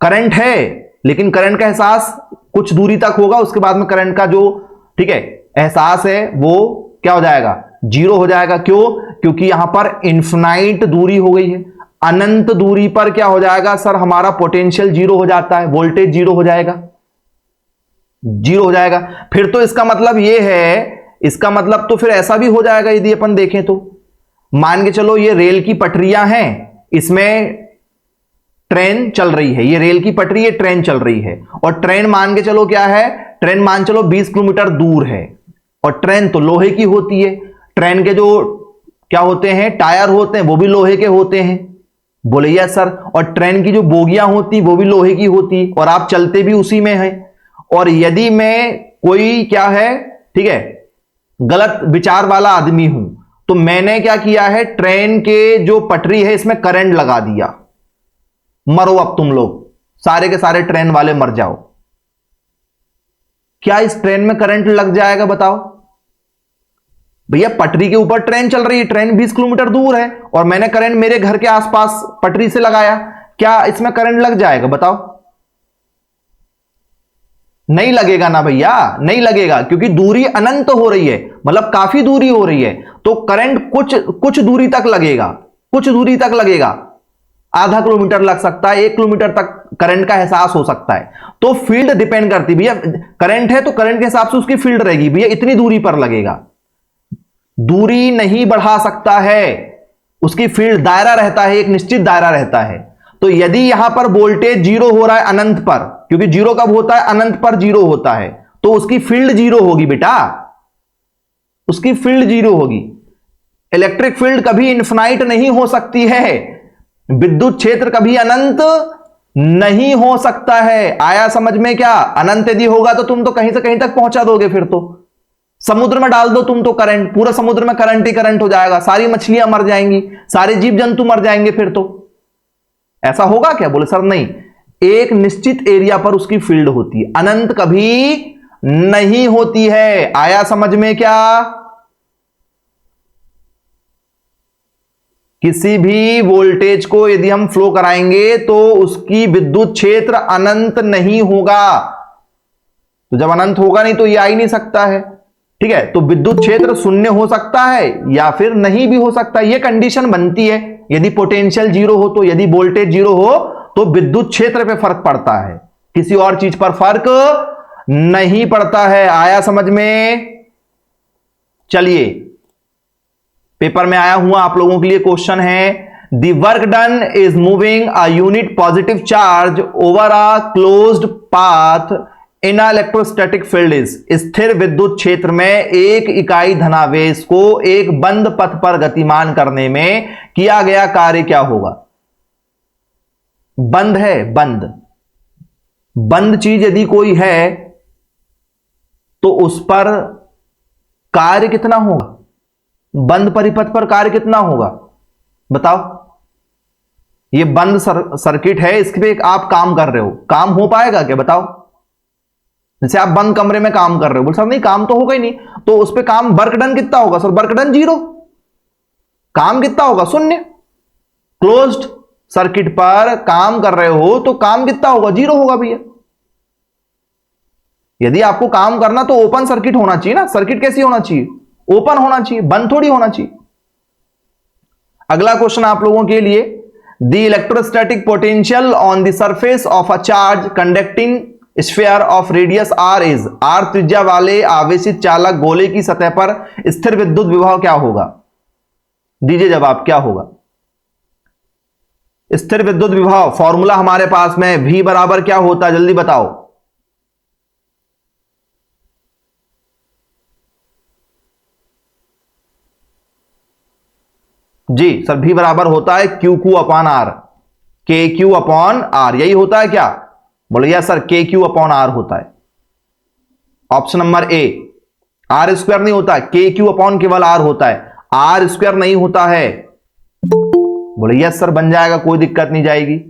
करंट है लेकिन करंट का एहसास कुछ दूरी तक होगा, उसके बाद में करंट का जो, ठीक है, एहसास है वो क्या हो जाएगा? जीरो हो जाएगा। क्यों? क्योंकि यहां पर इन्फिनाइट दूरी हो गई है। अनंत दूरी पर क्या हो जाएगा सर? हमारा पोटेंशियल जीरो हो जाता है, वोल्टेज जीरो हो जाएगा, जीरो हो जाएगा। फिर तो इसका मतलब ये है, इसका मतलब तो फिर ऐसा भी हो जाएगा, यदि अपन देखें तो मान के चलो ये रेल की पटरियां हैं, इसमें ट्रेन चल रही है, ये रेल की पटरी है, ट्रेन चल रही है, और ट्रेन मान के चलो क्या है? ट्रेन मान चलो 20 किलोमीटर दूर है, और ट्रेन तो लोहे की होती है। ट्रेन के जो क्या होते हैं, टायर होते हैं, वो भी लोहे के होते हैं। बोले यस सर। और ट्रेन की जो बोगियां होती वो भी लोहे की होती, और आप चलते भी उसी में हैं। और यदि मैं कोई क्या है, ठीक है, गलत विचार वाला आदमी हूं, तो मैंने क्या किया है, ट्रेन के जो पटरी है इसमें करंट लगा दिया, मरो अब तुम लोग, सारे के सारे ट्रेन वाले मर जाओ। क्या इस ट्रेन में करंट लग जाएगा बताओ? भैया पटरी के ऊपर ट्रेन चल रही है, ट्रेन 20 किलोमीटर दूर है, और मैंने करंट मेरे घर के आसपास पटरी से लगाया, क्या इसमें करंट लग जाएगा बताओ? नहीं लगेगा ना भैया, नहीं लगेगा, क्योंकि दूरी अनंत हो रही है, मतलब काफी दूरी हो रही है, तो करंट कुछ दूरी तक लगेगा, कुछ दूरी तक लगेगा, आधा किलोमीटर लग सकता है, 1 किलोमीटर तक करंट का एहसास हो सकता है। तो फील्ड डिपेंड करती है भैया, करंट है तो करंट के हिसाब से उसकी फील्ड रहेगी, भैया इतनी दूरी पर लगेगा, दूरी नहीं बढ़ा सकता है, उसकी फील्ड दायरा रहता है, एक निश्चित दायरा रहता है। तो यदि यहां पर वोल्टेज जीरो हो रहा है अनंत पर, क्योंकि जीरो कब होता है, अनंत पर जीरो होता है, तो उसकी फील्ड जीरो होगी बेटा, उसकी फील्ड जीरो होगी। इलेक्ट्रिक फील्ड कभी इन्फिनाइट नहीं हो सकती है, विद्युत क्षेत्र कभी अनंत नहीं हो सकता है। आया समझ में? क्या अनंत यदि होगा तो तुम तो कहीं से कहीं तक पहुंचा दोगे, फिर तो समुद्र में डाल दो तुम तो करंट, पूरा समुद्र में करंट ही करंट हो जाएगा, सारी मछलियां मर जाएंगी, सारे जीव जंतु मर जाएंगे, फिर तो ऐसा होगा क्या? बोले सर नहीं, एक निश्चित एरिया पर उसकी फील्ड होती है, अनंत कभी नहीं होती है। आया समझ में? क्या किसी भी वोल्टेज को यदि हम फ्लो कराएंगे तो उसकी विद्युत क्षेत्र अनंत नहीं होगा, तो जब अनंत होगा नहीं तो यह आ ही नहीं सकता है, ठीक है। तो विद्युत क्षेत्र शून्य हो सकता है या फिर नहीं भी हो सकता है, यह कंडीशन बनती है यदि पोटेंशियल जीरो हो, तो यदि वोल्टेज जीरो हो तो विद्युत क्षेत्र पे फर्क पड़ता है, किसी और चीज पर फर्क नहीं पड़ता है। आया समझ में? चलिए पेपर में आया हुआ आप लोगों के लिए क्वेश्चन है, the work done is moving a unit positive charge over a closed path in electrostatic field is. स्थिर विद्युत क्षेत्र में एक इकाई धनावेश को एक बंद पथ पर गतिमान करने में किया गया कार्य क्या होगा? बंद है, बंद बंद चीज यदि कोई है तो उस पर कार्य कितना होगा? बंद परिपथ पर कार्य कितना होगा बताओ? ये बंद सर्किट है, इस पे आप काम कर रहे हो, काम हो पाएगा क्या बताओ? जैसे आप बंद कमरे में काम कर रहे हो, बोल सर नहीं काम तो होगा ही नहीं, तो उस पे काम वर्क डन कितना होगा? सर वर्क डन जीरो, काम कितना होगा? शून्य। क्लोज्ड सर्किट पर काम कर रहे हो तो काम कितना होगा? जीरो होगा भैया। यदि आपको काम करना तो ओपन सर्किट होना चाहिए ना, सर्किट कैसी होना चाहिए? ओपन होना चाहिए, बंद थोड़ी होना चाहिए। अगला क्वेश्चन आप लोगों के लिए, the electrostatic potential on the surface of a charge conducting sphere of radius R is. R त्रिज्या वाले आवेशित चालक गोले की सतह पर स्थिर विद्युत विभव क्या होगा? दीजिए जवाब, क्या होगा? स्थिर विद्युत विभव फॉर्मूला हमारे पास में V बराबर क्या होता है, जल्दी बताओ। जी सर, V बराबर होता है QQ upon R, KQ upon R, यही होता है क्या? बोले yes sir, KQ upon R होता है। Option number A. R square नहीं होता, KQ अपॉन केवल आर होता है, आर स्क्वायर नहीं होता है। बोले यस सर, बन जाएगा, कोई दिक्कत नहीं जाएगी।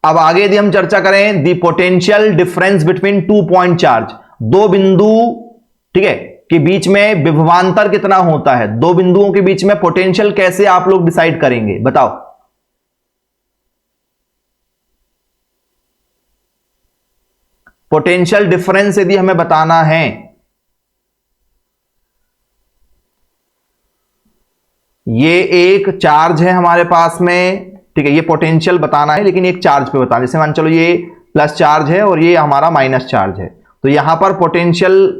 अब आगे यदि हम चर्चा करें, the potential difference between 2 point charge, दो बिंदु, ठीक है, के बीच में विभवांतर कितना होता है? दो बिंदुओं के बीच में पोटेंशियल कैसे आप लोग डिसाइड करेंगे बताओ? पोटेंशियल डिफरेंस यदि हमें बताना है, ये एक चार्ज है हमारे पास में, ठीक है, ये पोटेंशियल बताना है लेकिन एक चार्ज पे बताना, जैसे मान चलो ये प्लस चार्ज है और ये हमारा माइनस चार्ज है, तो यहां पर पोटेंशियल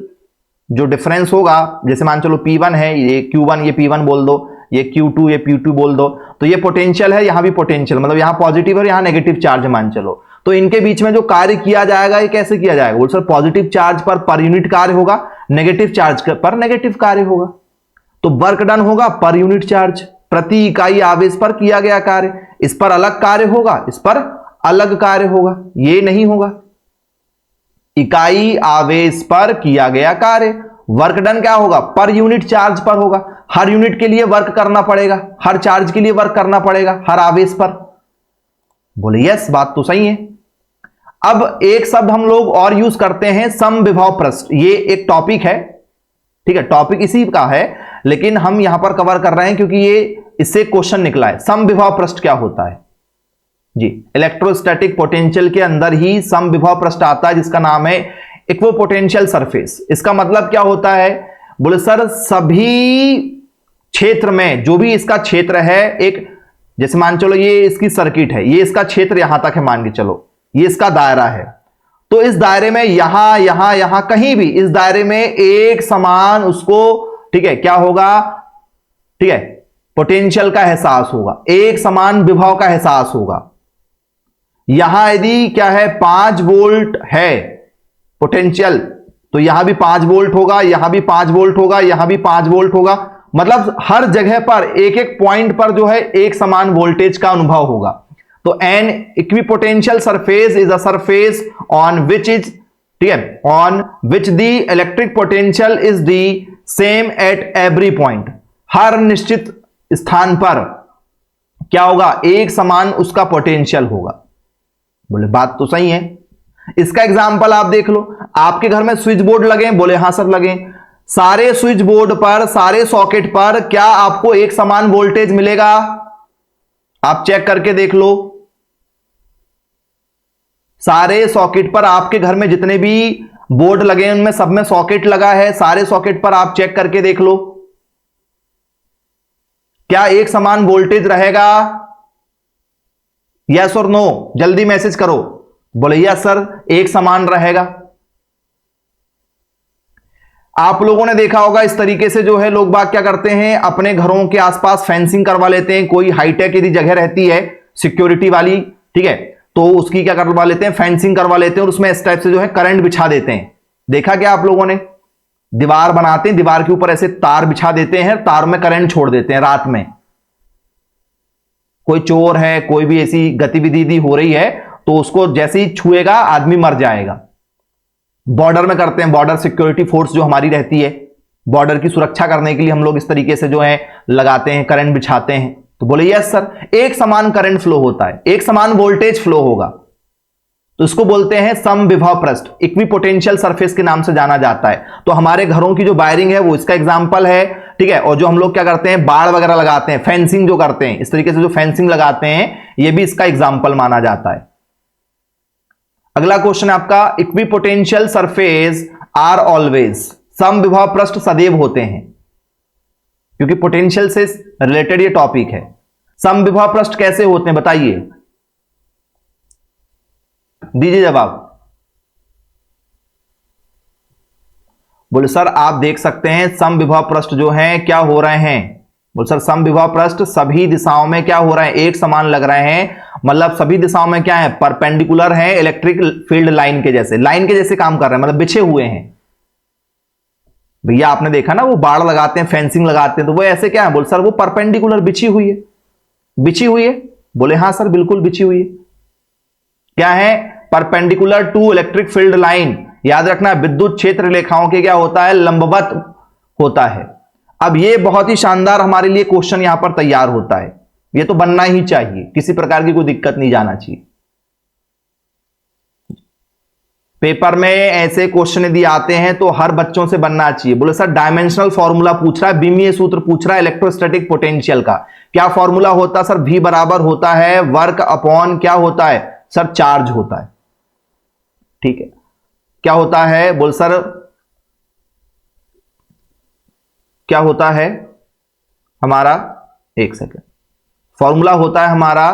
जो डिफरेंस होगा, जैसे मान चलो P1 है, ये Q1 ये P1 बोल दो, ये Q2 ये P2 बोल दो, तो ये पोटेंशियल है, यहां भी पोटेंशियल, मतलब यहां पॉजिटिव और यहां नेगेटिव चार्ज मान चलो, तो इनके बीच में जो कार्य किया जाएगा ये कैसे किया जाएगा? बोल sir positive charge per unit कार्य होगा, नेगेटिव चार्ज पर नेगेटिव कार्य होगा, तो वर्क डन होगा पर यूनिट चार्ज, प्रति इकाई आवेश पर किया गया कार्य, इस पर अलग कार्य होगा, इस पर अलग कार्य होगा, ये नहीं होगा। इकाई आवेश पर किया गया कार्य। वर्क डन क्या होगा? पर यूनिट चार्ज पर होगा। हर यूनिट के लिए वर्क करना पड़ेगा, हर चार्ज के लिए वर्क करना पड़ेगा, हर आवेश पर। बोले यस, बात तो सही है। अब एक शब्द हम लोग और यूज करते हैं, समविभव पृष्ठ। ये एक टॉपिक है, ठीक है, टॉपिक इसी का है, लेकिन हम यहां पर कवर कर रहे हैं क्योंकि ये इससे क्वेश्चन निकला है। समविभव पृष्ठ क्या होता है जी? इलेक्ट्रोस्टैटिक पोटेंशियल के अंदर ही समविभव पृष्ठ आता है, जिसका नाम है इक्विपोटेंशियल सरफेस। इसका मतलब क्या होता है? बोले सर सभी क्षेत्र में, जो भी इसका क्षेत्र है, एक जैसे मान चलो ये इसकी सर्किट है, ये इसका क्षेत्र यहां तक है, मान के चलो ये इसका दायरा है, तो इस दायरे में यहां यहां यहां कहीं भी इस दायरे में एक समान उसको, ठीक है, क्या होगा, ठीक है, पोटेंशियल का एहसास होगा, एक समान विभव का एहसास होगा। यहां यदि क्या है 5 वोल्ट है पोटेंशियल, तो यहां भी 5 वोल्ट होगा, यहां भी 5 वोल्ट होगा, यहां भी 5 वोल्ट होगा। मतलब हर जगह पर एक एक पॉइंट पर जो है एक समान वोल्टेज का अनुभव होगा। तो an equipotential surface is a surface on which is, ठीक है, on which the electric potential is the same at every point. हर निश्चित स्थान पर क्या होगा? एक समान उसका पोटेंशियल होगा। बोले बात तो सही है। इसका एग्जाम्पल आप देख लो, आपके घर में स्विच बोर्ड लगे? बोले हां सर लगे। सारे स्विच बोर्ड पर, सारे सॉकेट पर क्या आपको एक समान वोल्टेज मिलेगा? आप चेक करके देख लो। सारे सॉकेट पर, आपके घर में जितने भी बोर्ड लगे उनमें सब में सॉकेट लगा है, सारे सॉकेट पर आप चेक करके देख लो, क्या एक समान वोल्टेज रहेगा? यस और नो, जल्दी मैसेज करो। बोले यस सर, एक समान रहेगा। आप लोगों ने देखा होगा इस तरीके से जो है लोग बाग क्या करते हैं, अपने घरों के आसपास फेंसिंग करवा लेते हैं। कोई हाईटेक यदि जगह रहती है सिक्योरिटी वाली, ठीक है, तो उसकी क्या करवा लेते हैं, फेंसिंग करवा लेते हैं और उसमें इस टाइप से जो है करंट बिछा देते हैं। देखा क्या आप लोगों ने? दीवार बनाते हैं, दीवार के ऊपर ऐसे तार बिछा देते हैं, तार में करंट छोड़ देते हैं रात में। कोई चोर है, कोई भी ऐसी गतिविधि हो रही है, तो उसको जैसे ही छुएगा आदमी मर जाएगा। बॉर्डर में करते हैं, बॉर्डर सिक्योरिटी फोर्स जो हमारी रहती है, बॉर्डर की सुरक्षा करने के लिए हम लोग इस तरीके से जो है लगाते हैं, करंट बिछाते हैं। तो बोले यस सर, एक समान करंट फ्लो होता है, एक समान वोल्टेज फ्लो होगा, तो इसको बोलते हैं समविभव पृष्ठ, इक्विपोटेंशियल सरफेस के नाम से जाना जाता है। तो हमारे घरों की जो वायरिंग है वो इसका एग्जांपल है, ठीक है। और जो हम लोग क्या करते हैं, बाड़ वगैरह लगाते हैं, फेंसिंग जो करते हैं, इस तरीके से जो फेंसिंग लगाते हैं, ये भी इसका एग्जांपल माना जाता है। अगला क्वेश्चन है आपका, इक्विपोटेंशियल सरफेस आर ऑलवेज, समविभव पृष्ठ सदैव होते हैं, क्योंकि पोटेंशियल से रिलेटेड ये टॉपिक है। समविभव पृष्ठ कैसे होते हैं बताइए, दीजिए जवाब। बोले सर आप देख सकते हैं समविभव पृष्ठ जो हैं क्या हो रहे हैं। बोले सर समविभव पृष्ठ सभी दिशाओं में क्या हो रहे हैं, एक समान लग रहे हैं। मतलब सभी दिशाओं में क्या है, परपेंडिकुलर है, इलेक्ट्रिक फील्ड लाइन के जैसे, लाइन के जैसे काम कर रहे हैं, मतलब बिछे हुए हैं। भैया आपने देखा ना वो बाड़ लगाते हैं, फेंसिंग लगाते हैं, तो वो ऐसे क्या है? बोले सर वो परपेंडिकुलर बिछी हुई है, बिछी हुई है। बोले हां सर बिल्कुल बिछी हुई है। क्या है? Perpendicular to electric field line. याद रखना विद्युत क्षेत्र रेखाओं के क्या होता है, लंबवत होता है। अब ये बहुत ही शानदार हमारे लिए क्वेश्चन यहां पर तैयार होता है, ये तो बनना ही चाहिए, किसी प्रकार की कोई दिक्कत नहीं जाना चाहिए। पेपर में ऐसे क्वेश्चन यदि आते हैं तो हर बच्चों से बनना चाहिए। बोले सर डायमेंशनल फॉर्मूला पूछ रहा है, बीमीय सूत्र पूछ रहा है इलेक्ट्रोस्टैटिक पोटेंशियल का, क्या फॉर्मूला होता है? सर V बराबर होता है वर्क अपॉन क्या होता है सर, चार्ज होता है, ठीक है। क्या होता है? बोल सर क्या होता है हमारा, एक सेकेंड, फॉर्मूला होता है हमारा,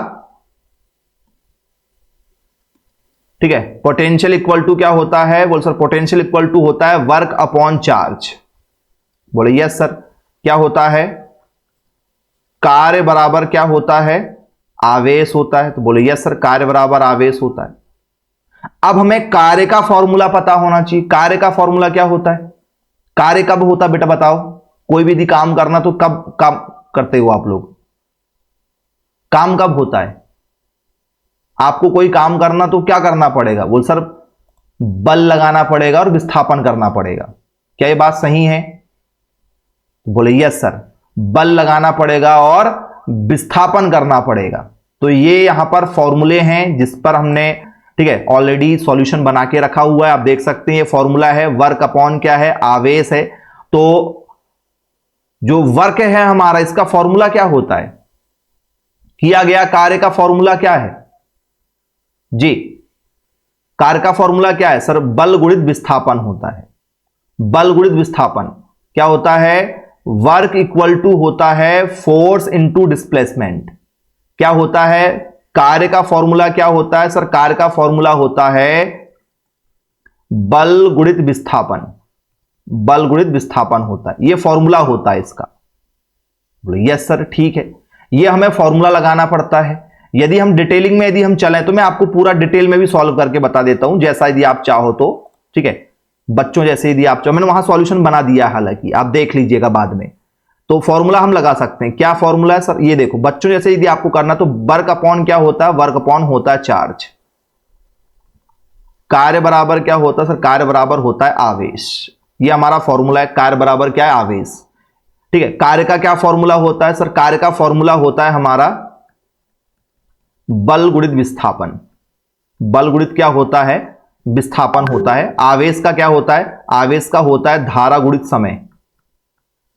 ठीक है, पोटेंशियल इक्वल टू क्या होता है? बोल सर पोटेंशियल इक्वल टू होता है वर्क अपॉन चार्ज। बोले यस सर। क्या होता है? कार्य बराबर क्या होता है, आवेश होता है। तो बोले यस सर, कार्य बराबर आवेश होता है। अब हमें कार्य का फॉर्मूला पता होना चाहिए। कार्य का फॉर्मूला क्या होता है? कार्य कब होता बेटा बताओ? कोई भी काम करना तो कब काम करते हो आप लोग? काम कब होता है? आपको कोई काम करना तो क्या करना पड़ेगा? बोल सर बल लगाना पड़ेगा और विस्थापन करना पड़ेगा। क्या ये बात सही है? बोले यस सर, बल लगाना पड़ेगा और विस्थापन करना पड़ेगा। तो ये यहां पर फॉर्मूले हैं जिस पर हमने, ठीक है, ऑलरेडी सॉल्यूशन बना के रखा हुआ है। आप देख सकते हैं ये फॉर्मूला है, वर्क अपॉन क्या है, आवेश है। तो जो वर्क है हमारा, इसका फॉर्मूला क्या होता है, किया गया कार्य का फॉर्मूला क्या है जी? कार्य का फॉर्मूला क्या है सर? बल गुणित विस्थापन होता है। बल गुणित विस्थापन क्या होता है? वर्क इक्वल टू होता है फोर्स इनटू डिस्प्लेसमेंट। क्या होता है? कार्य का फॉर्मूला क्या होता है सर? कार्य का फॉर्मूला होता है बल गुणित विस्थापन। बल गुणित विस्थापन होता है, यह फॉर्मूला होता है इसका। बोले यस सर, ठीक है। यह हमें फॉर्मूला लगाना पड़ता है। यदि हम डिटेलिंग में यदि हम चलें तो मैं आपको पूरा डिटेल में भी सॉल्व करके बता देता हूं, जैसा यदि आप चाहो तो, ठीक है। बच्चों जैसे यदि आप चाहो, मैंने वहां सॉल्यूशन बना दिया, हालांकि आप देख लीजिएगा बाद में। तो फॉर्मूला हम लगा सकते हैं। क्या फॉर्मूला है सर? ये देखो बच्चों जैसे यदि आपको करना तो वर्क अपॉन क्या होता है? वर्क अपॉन होता है चार्ज। कार्य बराबर क्या होता है सर? कार्य बराबर होता है आवेश। ये हमारा फॉर्मूला है। कार्य बराबर क्या है? आवेश। ठीक है। कार्य का क्या फॉर्मूला होता है सर? कार्य का फॉर्मूला होता है हमारा बल गुणित विस्थापन। बल गुणित क्या होता है? विस्थापन होता है। आवेश का क्या होता है? आवेश का होता है धारा गुणित समय।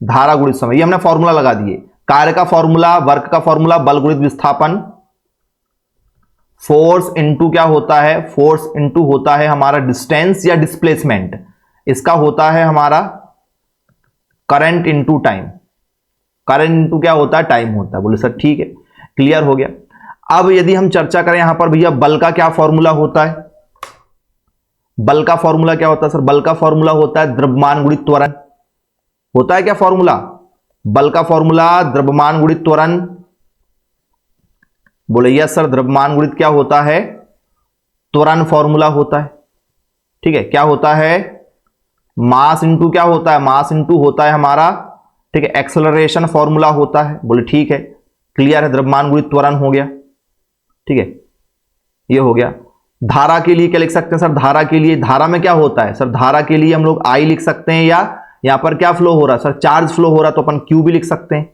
धारा गुणित समय, ये हमने फॉर्मूला लगा दिए। कार्य का फॉर्मूला, वर्क का फॉर्मूला बल गुणित विस्थापन। फोर्स इनटू क्या होता है? फोर्स इनटू होता है हमारा डिस्टेंस या डिस्प्लेसमेंट। इसका होता है हमारा current into time. Current into क्या होता है? टाइम होता है। बोले सर ठीक है, क्लियर हो गया। अब यदि हम चर्चा करें यहां पर भैया, बल का क्या फॉर्मूला होता है? बल का फॉर्मूला क्या होता है सर? बल का फॉर्मूला होता है द्रव्यमान गुणित त्वरण। होता है क्या फॉर्मूला? बल का फॉर्मूला द्रव्यमान गुणित त्वरण। बोले यस सर, द्रव्यमान गुणित क्या होता है? त्वरण फॉर्मूला होता है। ठीक है। क्या होता है? मास इंटू क्या होता है? मास इंटू होता है हमारा, ठीक है, एक्सेलरेशन फॉर्मूला होता है। बोले ठीक है, क्लियर है। द्रव्यमान गुणित त्वरण हो गया। ठीक है, ये हो गया। धारा के लिए क्या लिख सकते हैं सर? धारा के लिए, धारा में क्या होता है सर? धारा के लिए हम लोग आई लिख सकते हैं, या यहां पर क्या फ्लो हो रहा है सर? चार्ज फ्लो हो रहा है, तो अपन क्यू भी लिख सकते हैं।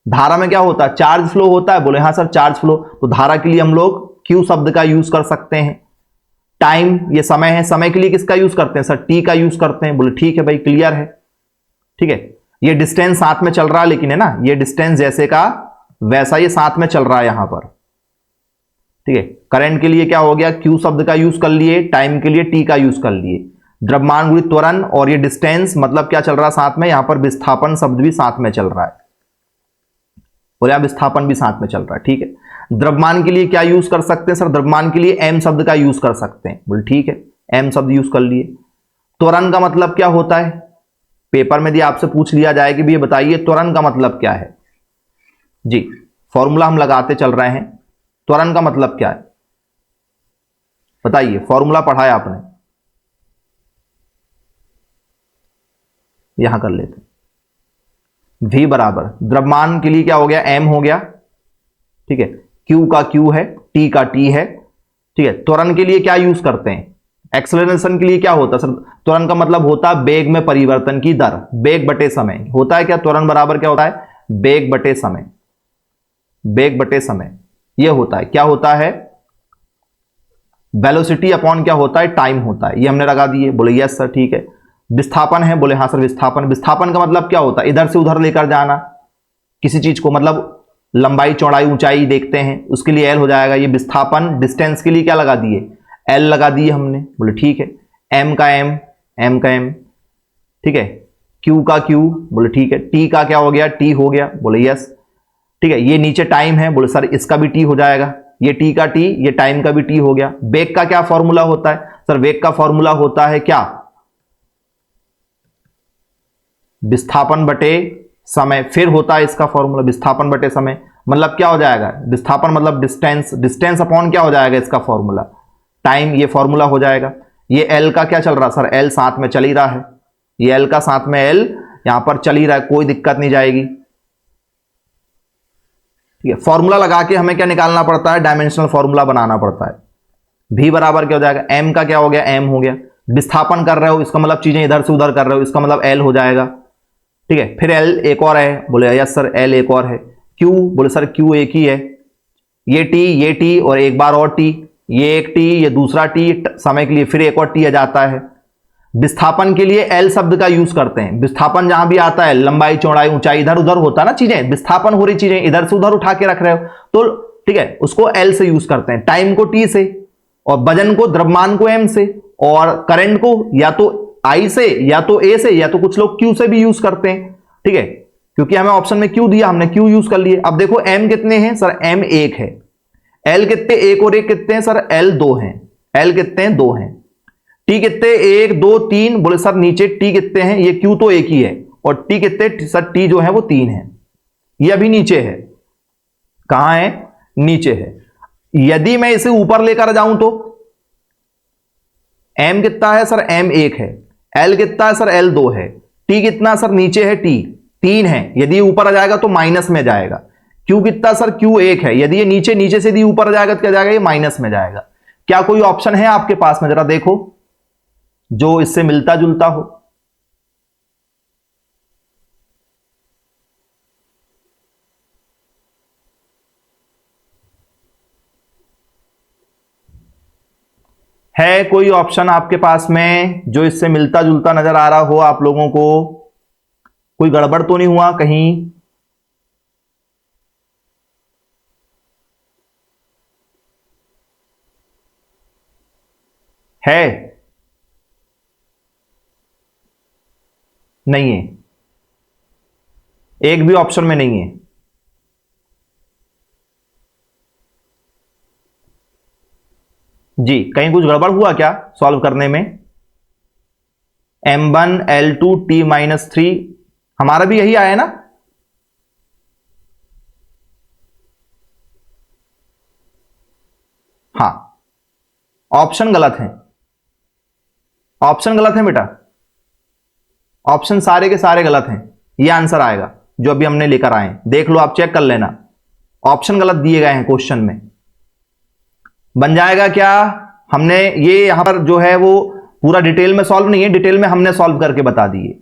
धारा में क्या होता है? चार्ज फ्लो होता है। बोले हाँ सर, चार्ज फ्लो। तो धारा के लिए हम लोग क्यू शब्द का यूज कर सकते हैं। टाइम, ये समय है, समय के लिए किसका यूज करते हैं सर? टी का यूज करते हैं। बोले ठीक है भाई, क्लियर है। ठीक है। ये डिस्टेंस साथ में चल रहा है, लेकिन है ना, ये डिस्टेंस जैसे का वैसा ये साथ में चल रहा है यहां पर। ठीक है। करंट के लिए क्या हो गया? क्यू शब्द का यूज कर लिए। टाइम के लिए टी का यूज कर लिए। द्रव्यमान गुणित त्वरण और ये डिस्टेंस, मतलब क्या चल रहा है साथ में? यहां पर विस्थापन शब्द भी साथ में चल रहा है। बोले विस्थापन भी साथ में चल रहा है। ठीक है। द्रव्यमान के लिए क्या यूज कर सकते हैं सर? द्रव्यमान के लिए एम शब्द का यूज कर सकते हैं। बोले ठीक है, एम शब्द यूज कर लिए। त्वरण का मतलब क्या होता है? पेपर में यदि आपसे पूछ लिया जाए कि भी ये बताइए त्वरण का मतलब क्या है जी, फॉर्मूला हम लगाते चल रहे हैं। त्वरण का मतलब क्या है बताइए? फॉर्मूला पढ़ा है आपने, यहां कर लेते। v बराबर द्रव्यमान के लिए क्या हो गया? m हो गया। ठीक है। q का q है, t का t है। ठीक है। त्वरण के लिए क्या यूज करते हैं? एक्सेलरेशन के लिए क्या होता है सर? त्वरण का मतलब होता है वेग में परिवर्तन की दर, वेग बटे समय होता है। क्या त्वरण बराबर क्या होता है? वेग बटे समय। वेग बटे समय यह होता है। क्या होता है? वेलोसिटी अपॉन क्या होता है? टाइम होता है। ये हमने लगा दिए। बोले यस सर, ठीक है। विस्थापन है। बोले हाँ सर, विस्थापन। विस्थापन का मतलब क्या होता है? इधर से उधर लेकर जाना किसी चीज को, मतलब लंबाई चौड़ाई ऊंचाई देखते हैं, उसके लिए एल हो जाएगा। ये विस्थापन। डिस्टेंस के लिए क्या लगा दिए? एल लगा दिए हमने। बोले ठीक है। एम का एम, एम का एम। ठीक है। क्यू का क्यू। बोले ठीक है। टी का क्या हो गया? टी हो गया। बोले यस। ठीक है। ये नीचे टाइम है। बोले सर इसका भी टी हो जाएगा। ये टी का टी, ये टाइम का भी टी हो गया। वेग का क्या फॉर्मूला होता है सर? वेग का फॉर्मूला होता है क्या? विस्थापन बटे समय। फिर होता है इसका फॉर्मूला विस्थापन बटे समय, मतलब क्या हो जाएगा? विस्थापन मतलब डिस्टेंस, डिस्टेंस अपॉन क्या हो जाएगा इसका फॉर्मूला? टाइम। ये फॉर्मूला हो जाएगा। ये एल का क्या चल रहा है सर? एल साथ में चल ही रहा है। ये एल का साथ में एल यहां पर चल ही रहा है, कोई दिक्कत नहीं जाएगी। ठीक है। फॉर्मूला लगा के हमें क्या निकालना पड़ता है? डायमेंशनल फॉर्मूला बनाना पड़ता है। v बराबर क्या हो जाएगा, m का क्या हो गया, m हो गया। विस्थापन कर रहे हो, इसका मतलब चीजें इधर से उधर कर रहे हो, इसका मतलब l हो जाएगा। ठीक है, फिर l एक और है, बोले यस सर l एक और है। q, बोले सर q एक ही है। ये t और एक बार और t, ये एक t, ये दूसरा t, समय के लिए फिर एक और t आ जाता है। विस्थापन के लिए L शब्द का यूज करते हैं। विस्थापन जहां भी आता है, लंबाई चौड़ाई ऊंचाई इधर उधर होता है ना, चीजें विस्थापन हो रही, चीजें इधर से उधर उठा के रख रहे हो, तो ठीक है उसको L से यूज करते हैं। टाइम को T से, और वजन को, द्रव्यमान को M से, और करंट को या तो I से या तो A से या तो कुछ लोग Q से भी यूज करते हैं। ठीक है, क्योंकि हमें ऑप्शन में Q दिया, हमने Q यूज कर लिए। अब देखो M कितने हैं सर, M एक है। L कितने, एक और एक कितने हैं सर, L दो हैं। L कितने हैं, दो हैं। टी कितने, एक दो तीन, बोले सर नीचे टी कितने हैं, ये क्यू तो एक ही है, और टी कितने सर, टी जो है वो तीन है, ये अभी नीचे है। कहां है, नीचे है। यदि मैं इसे ऊपर लेकर जाऊं तो एम कितना है सर, एम एक है। एल कितना है सर, एल दो है। टी कितना सर, नीचे है टी तीन है, यदि ऊपर आ जाएगा तो माइनस में जाएगा। क्यू कितना सर, क्यू एक है, यदि ये नीचे नीचे से यदि ऊपर आ जाएगा तो क्या जाएगा, ये माइनस में जाएगा। क्या कोई ऑप्शन है आपके पास में, जरा देखो जो इससे मिलता जुलता हो। है कोई ऑप्शन आपके पास में जो इससे मिलता जुलता नजर आ रहा हो आप लोगों को? कोई गड़बड़ तो नहीं हुआ कहीं? है, नहीं है, एक भी ऑप्शन में नहीं है। जी, कहीं कुछ गड़बड़ हुआ क्या सॉल्व करने में? m1 L2 T-3, हमारा भी यही आया ना? हाँ, ऑप्शन गलत है, ऑप्शन गलत है बेटा, ऑप्शन सारे के सारे गलत हैं। ये आंसर आएगा जो अभी हमने लेकर आए, देख लो आप, चेक कर लेना, ऑप्शन गलत दिए गए हैं क्वेश्चन में। बन जाएगा क्या? हमने ये यहां पर जो है वो पूरा डिटेल में सॉल्व नहीं है, डिटेल में हमने सॉल्व करके बता दिए।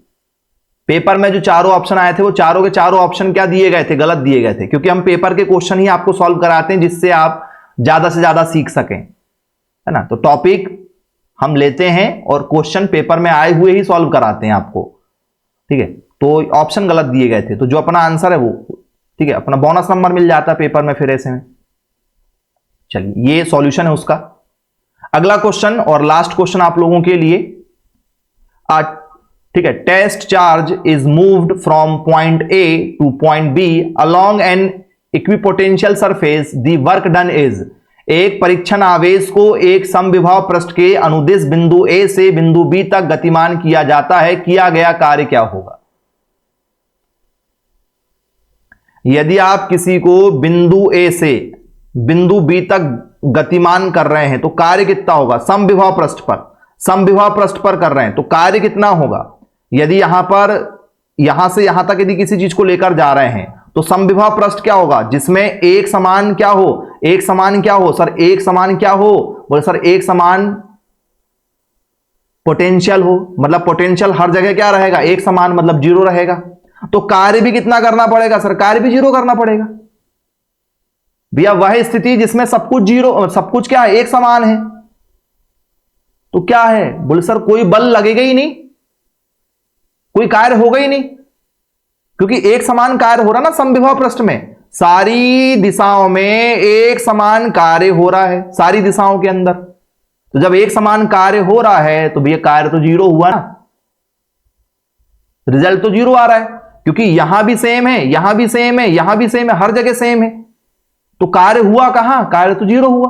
पेपर में जो चारों ऑप्शन आए थे वो चारों के चारों ऑप्शन क्या दिए गए थे, गलत दिए गए थे, क्योंकि हम पेपर के क्वेश्चन ही आपको सॉल्व कराते हैं जिससे आप ज्यादा से ज्यादा सीख सकें, है ना। तो टॉपिक हम लेते हैं और क्वेश्चन पेपर में आए हुए ही सॉल्व कराते हैं आपको, ठीक है। तो ऑप्शन गलत दिए गए थे, तो जो अपना आंसर है वो, ठीक है, अपना बोनस नंबर मिल जाता है पेपर में फिर ऐसे में। चलिए, ये सॉल्यूशन है उसका। अगला क्वेश्चन और लास्ट क्वेश्चन आप लोगों के लिए, ठीक है। Test charge is moved from point A to point B along an equipotential surface, the work done is. एक परीक्षण आवेश को एक समविभव पृष्ठ के अनुदिश बिंदु ए से बिंदु बी तक गतिमान किया जाता है, किया गया कार्य क्या होगा? यदि आप किसी को बिंदु ए से बिंदु बी तक गतिमान कर रहे हैं तो कार्य कितना होगा? समविभव पृष्ठ पर, समविभव पृष्ठ पर कर रहे हैं तो कार्य कितना होगा? यदि यहां पर, यहां से यहां तक यदि किसी चीज को लेकर जा रहे हैं तो समविभव पृष्ठ क्या होगा? जिसमें एक समान क्या हो, एक समान क्या हो सर, एक समान क्या हो? बोले सर एक समान पोटेंशियल हो, मतलब पोटेंशियल हर जगह क्या रहेगा? एक समान, मतलब जीरो रहेगा। तो कार्य भी कितना करना पड़ेगा सर? कार्य भी जीरो करना पड़ेगा भैया। वह स्थिति जिसमें सब कुछ जीरो, सब कुछ क्या है, एक समान है, तो क्या है? बोले सर कोई बल लगेगा ही नहीं, कोई कार्य होगा ही नहीं, क्योंकि एक समान कार्य हो रहा ना समविभव पृष्ठ में, सारी दिशाओं में एक समान कार्य हो रहा है, सारी दिशाओं के अंदर। तो जब एक समान कार्य हो रहा है तो भैया कार्य तो जीरो हुआ ना, रिजल्ट तो जीरो आ रहा है, क्योंकि यहां भी सेम है, यहां भी सेम है, यहां भी सेम है, हर जगह सेम है, तो कार्य हुआ कहां? कार्य तो जीरो हुआ।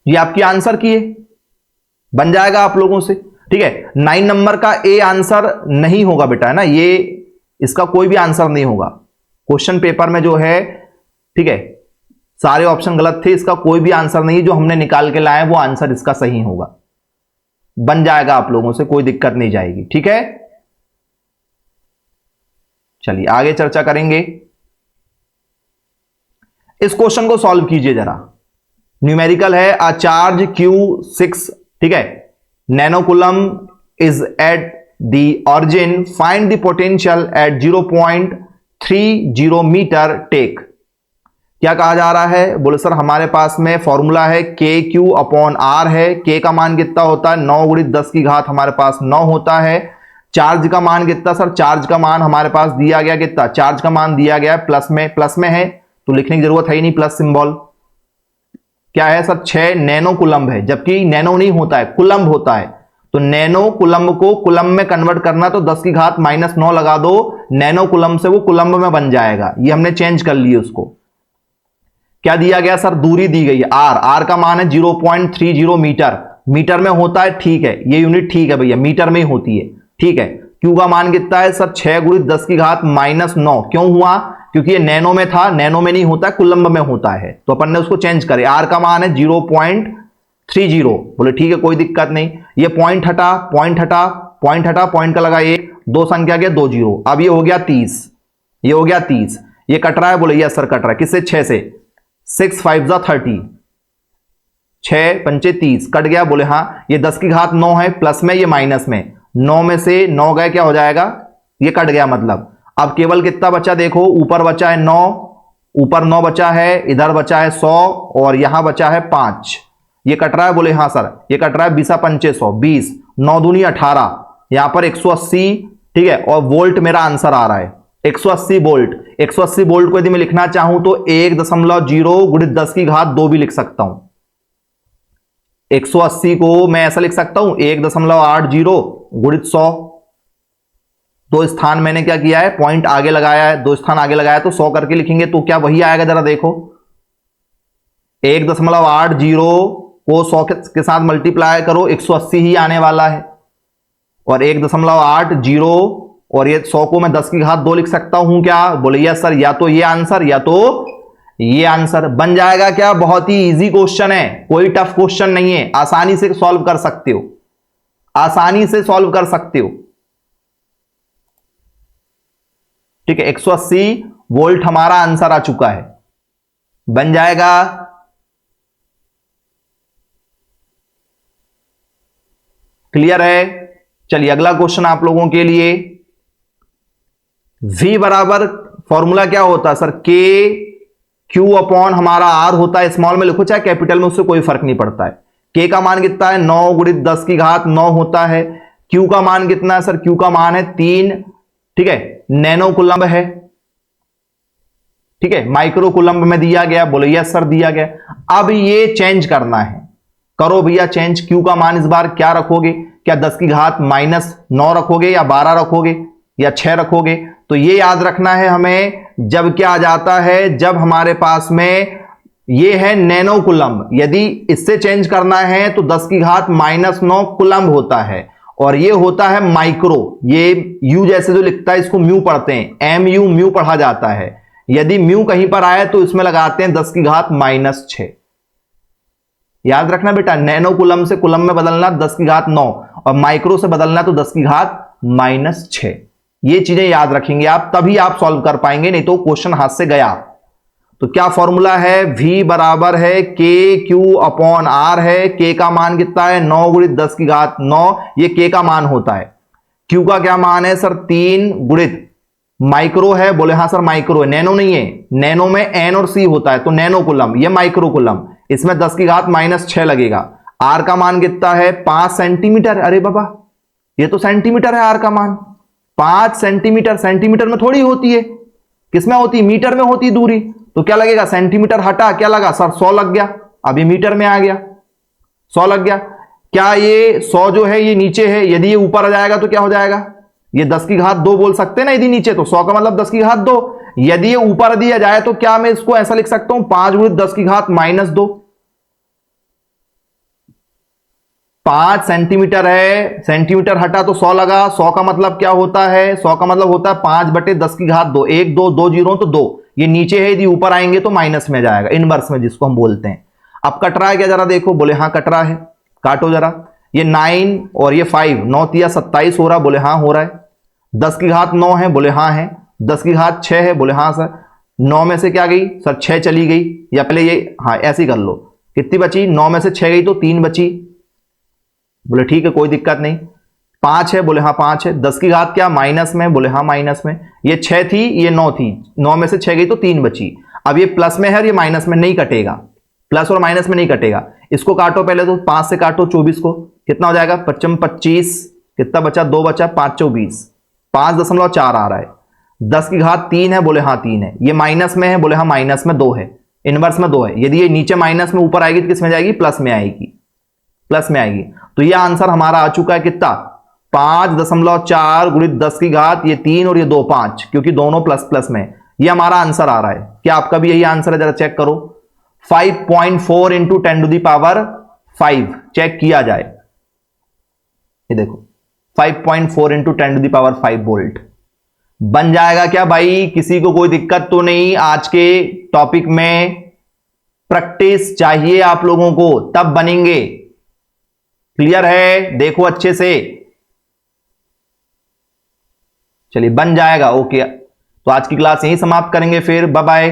ये आपकी आंसर की है, बन जाएगा आप लोगों से, ठीक है। 9 नंबर का ए आंसर नहीं होगा बेटा, है ना, ये इसका कोई भी आंसर नहीं होगा क्वेश्चन पेपर में जो है, ठीक है। सारे ऑप्शन गलत थे, इसका कोई भी आंसर नहीं, जो हमने निकाल के लाए वो आंसर इसका सही होगा। बन जाएगा आप लोगों से, कोई दिक्कत नहीं जाएगी, ठीक है। चलिए आगे चर्चा करेंगे। इस क्वेश्चन को सॉल्व कीजिए जरा। न्यूमेरिकल है अ चार्ज Q6, ठीक है, nanocoulomb is at the origin, find the potential at 0.30 metre टेक। क्या कहा जा रहा है? बोले सर हमारे पास में फॉर्मूला है KQ/R है। K का मान कितना होता है? 9 × 10 की घात हमारे पास 9 होता है। चार्ज का मान कितना सर? चार्ज का मान हमारे पास दिया गया कितना? चार्ज का मान दिया गया प्लस में है तो लिखने की जरूरत है ही नहीं, प्लस सिंबल। क्या है सर? 6 नैनो कुलम्ब है, जबकि नैनो नहीं होता है, कुलम्ब होता है। तो नैनो कुलम्ब को कुलम्ब में कन्वर्ट करना तो 10 की घात -9 लगा दो, नैनो कुलम्ब से वो कुलम्ब में बन जाएगा। ये हमने चेंज कर लिए उसको। क्या दिया गया सर? दूरी दी गई है R का मान है 0.30 मीटर। मीटर में होता है, ठीक है, ये यूनिट ठीक है भैया, मीटर में ही होती है, ठीक है। Q का मान कितना है सर? 6 × 10 की घात -9। क्यों हुआ? क्योंकि ये नैनो में था, नैनो में नहीं होता है, कुलम्ब में होता है, तो अपन ने उसको चेंज करे। R का मान है 0.30। बोले ठीक है, कोई दिक्कत नहीं। ये पॉइंट हटा, पॉइंट का लगा 1, 2 संख्या गया 2 0। अब ये हो गया 30, ये हो गया 30। ये कट रहा है? बोले यस सर कट रहा है। किससे? 6 से। 6 5 30, 6 पंचे 30 कट गया। बोले हाँ, ये 10 की घात 9 है, प्लस में ये माइनस में, 9 में से 9 गए, क्या हो जाएगा? ये कट गया मतलब। अब केवल कितना बचा देखो, ऊपर बचा है 9, ऊपर 9 बचा है, इधर बचा है 100 और यहां बचा है 5। ये कट रहा है? बोले हाँ सर ये कट रहा है। 20 पंचे 100, 20, 9 दूनी 18, यहां पर 180, ठीक है। और वोल्ट मेरा आंसर आ रहा है 180 वोल्ट। 180 वोल्ट को यदि मैं लिखना चाहूं तो 1.0 × 10 की घात 2 भी लिख सकता हूं। 180 को मैं ऐसा लिख सकता हूं 1.80 × 100। 2 स्थान मैंने क्या किया है? पॉइंट आगे लगाया है, 2 स्थान आगे लगाया, तो 100 करके लिखेंगे तो क्या वही आएगा? जरा देखो, 1.80 को 100 के साथ मल्टीप्लाई करो, 180 ही आने वाला है। और 1.80 और ये 100 को मैं 10 की घात 2 लिख सकता हूं क्या? बोले यस सर, या तो ये आंसर या तो ये आंसर बन जाएगा। क्या? बहुत ही इजी क्वेश्चन है, कोई टफ क्वेश्चन नहीं है, आसानी से सॉल्व कर सकते हो, आसानी से सॉल्व कर सकते हो, ठीक है। 180 वोल्ट हमारा आंसर आ चुका है, बन जाएगा। क्लियर है? चलिए अगला क्वेश्चन आप लोगों के लिए। V बराबर फॉर्मूला क्या होता है सर? KQ/ हमारा R होता है, स्मॉल में लिखो चाहे कैपिटल में, उससे कोई फर्क नहीं पड़ता है। K का मान कितना है? 9 × 10 की घात 9 होता है। Q का मान कितना है सर? Q का मान है 3, ठीक है, नैनो कुलम्ब है, ठीक है, माइक्रो कुलम्ब में दिया गया। बोले यस सर दिया गया। अब ये चेंज करना है, करो भैया चेंज। Q का मान इस बार क्या रखोगे? क्या 10 की घात -9 रखोगे या 12 रखोगे या 6 रखोगे? तो ये याद रखना है हमें, जब क्या आ जाता है, जब हमारे पास में ये है नैनो कुलम्ब, यदि इससे चेंज करना है तो 10 की घात -9 कुलम्ब होता है, और ये होता है माइक्रो। ये यू जैसे जो लिखता है इसको म्यू पढ़ते हैं, MU म्यू पढ़ा जाता है। यदि म्यू कहीं पर आए तो इसमें लगाते हैं 10 की घात -6। याद रखना बेटा, नैनो कुलम्ब से कुलम्ब में बदलना 10 की घात 9, और माइक्रो से बदलना तो 10 की घात -6। ये चीजें याद रखेंगे आप, तभी आप सॉल्व कर पाएंगे, नहीं तो क्वेश्चन हाथ से गया। तो क्या फॉर्मूला है? V बराबर है KQ/R है। K का मान कितना है? 9 × 10 की घात 9, ये K का मान होता है। Q का क्या मान है सर? 3 × माइक्रो है। बोले हाँ सर माइक्रो है, नैनो नहीं है, नैनो में N और C होता है, तो नैनो कुलम्ब, ये माइक्रो कुलम्ब, इसमें 10 की घात -6 लगेगा। R का मान कितना है? 5 सेंटीमीटर। अरे बाबा, ये तो सेंटीमीटर है R का मान, 5 सेंटीमीटर। सेंटीमीटर में थोड़ी होती है, किसमें होती है? मीटर में होती है दूरी। तो क्या लगेगा? सेंटीमीटर हटा, क्या लगा सर? 100 लग गया। अब ये मीटर में आ गया, 100 लग गया। क्या ये 100 जो है ये नीचे है, यदि ये ऊपर आ जाएगा तो क्या हो जाएगा? ये 10 की घात 2 बोल सकते हैं ना, यदि नीचे तो 100 का मतलब 10 की घात 2। यदि ये ऊपर दिया जाए तो क्या मैं इसको ऐसा लिख सकता हूं 5 × 10 की घात -2। 5 सेंटीमीटर है, सेंटीमीटर हटा तो 100 लगा। 100 का मतलब क्या होता है? 100 का मतलब होता है 5/10 की घात 2। 1 2 2 0 तो 2, ये नीचे है, यदि ऊपर आएंगे तो माइनस में जाएगा, इनवर्स में जिसको हम बोलते हैं। अब कट रहा है क्या? जरा देखो। बोले हाँ कट रहा है, काटो जरा। ये 9 और ये 5, 9 × 27 हो रहा है। बोले हाँ हो रहा है। 10 की घात 9 है। बोले हाँ है। 10 की घात 6 है। बोले हाँ सर। 9 में से क्या गई सर 6 चली गई, या पहले ये हाँ ऐसे ही कर लो, कितनी बची 9 में से 6 गई तो 3 बची। बोले ठीक है कोई दिक्कत नहीं। 5 है, बोले हाँ 5 है। 10 की घात क्या माइनस में, बोले हाँ माइनस में। ये 6 थी ये 9 थी, 9 में से 6 गई तो 3 बची। अब ये प्लस में है और ये माइनस में, नहीं कटेगा, प्लस और माइनस में नहीं कटेगा। इसको काटो पहले तो 5 से काटो 24 को, कितना हो जाएगा 25 25, कितना बचा 2 बचा 5 24, 5.4 आ रहा है। 10 की घात 3 है, बोले हाँ 3 है। ये माइनस में है, बोले हाँ माइनस में 2 है, इनवर्स में 2 है। यदि ये नीचे माइनस में ऊपर आएगी तो किस में जाएगी, प्लस में आएगी, प्लस में आएगी। तो ये आंसर हमारा आ चुका है कितना 5.4 गुणित 10 की घात ये 3 और ये 2 5, क्योंकि दोनों प्लस प्लस में। ये हमारा आंसर आ रहा है। क्या आपका भी यही आंसर है, जरा चेक करो। 5.4 इंटू 10⁵ चेक किया जाए, ये देखो 5.4 इंटू 10⁵ वोल्ट बन जाएगा क्या भाई? किसी को कोई दिक्कत तो नहीं? आज के टॉपिक में प्रैक्टिस चाहिए आप लोगों को, तब बनेंगे। क्लियर है? देखो अच्छे से, चलिए बन जाएगा। ओके, तो आज की क्लास यहीं समाप्त करेंगे, फिर बाय बाय।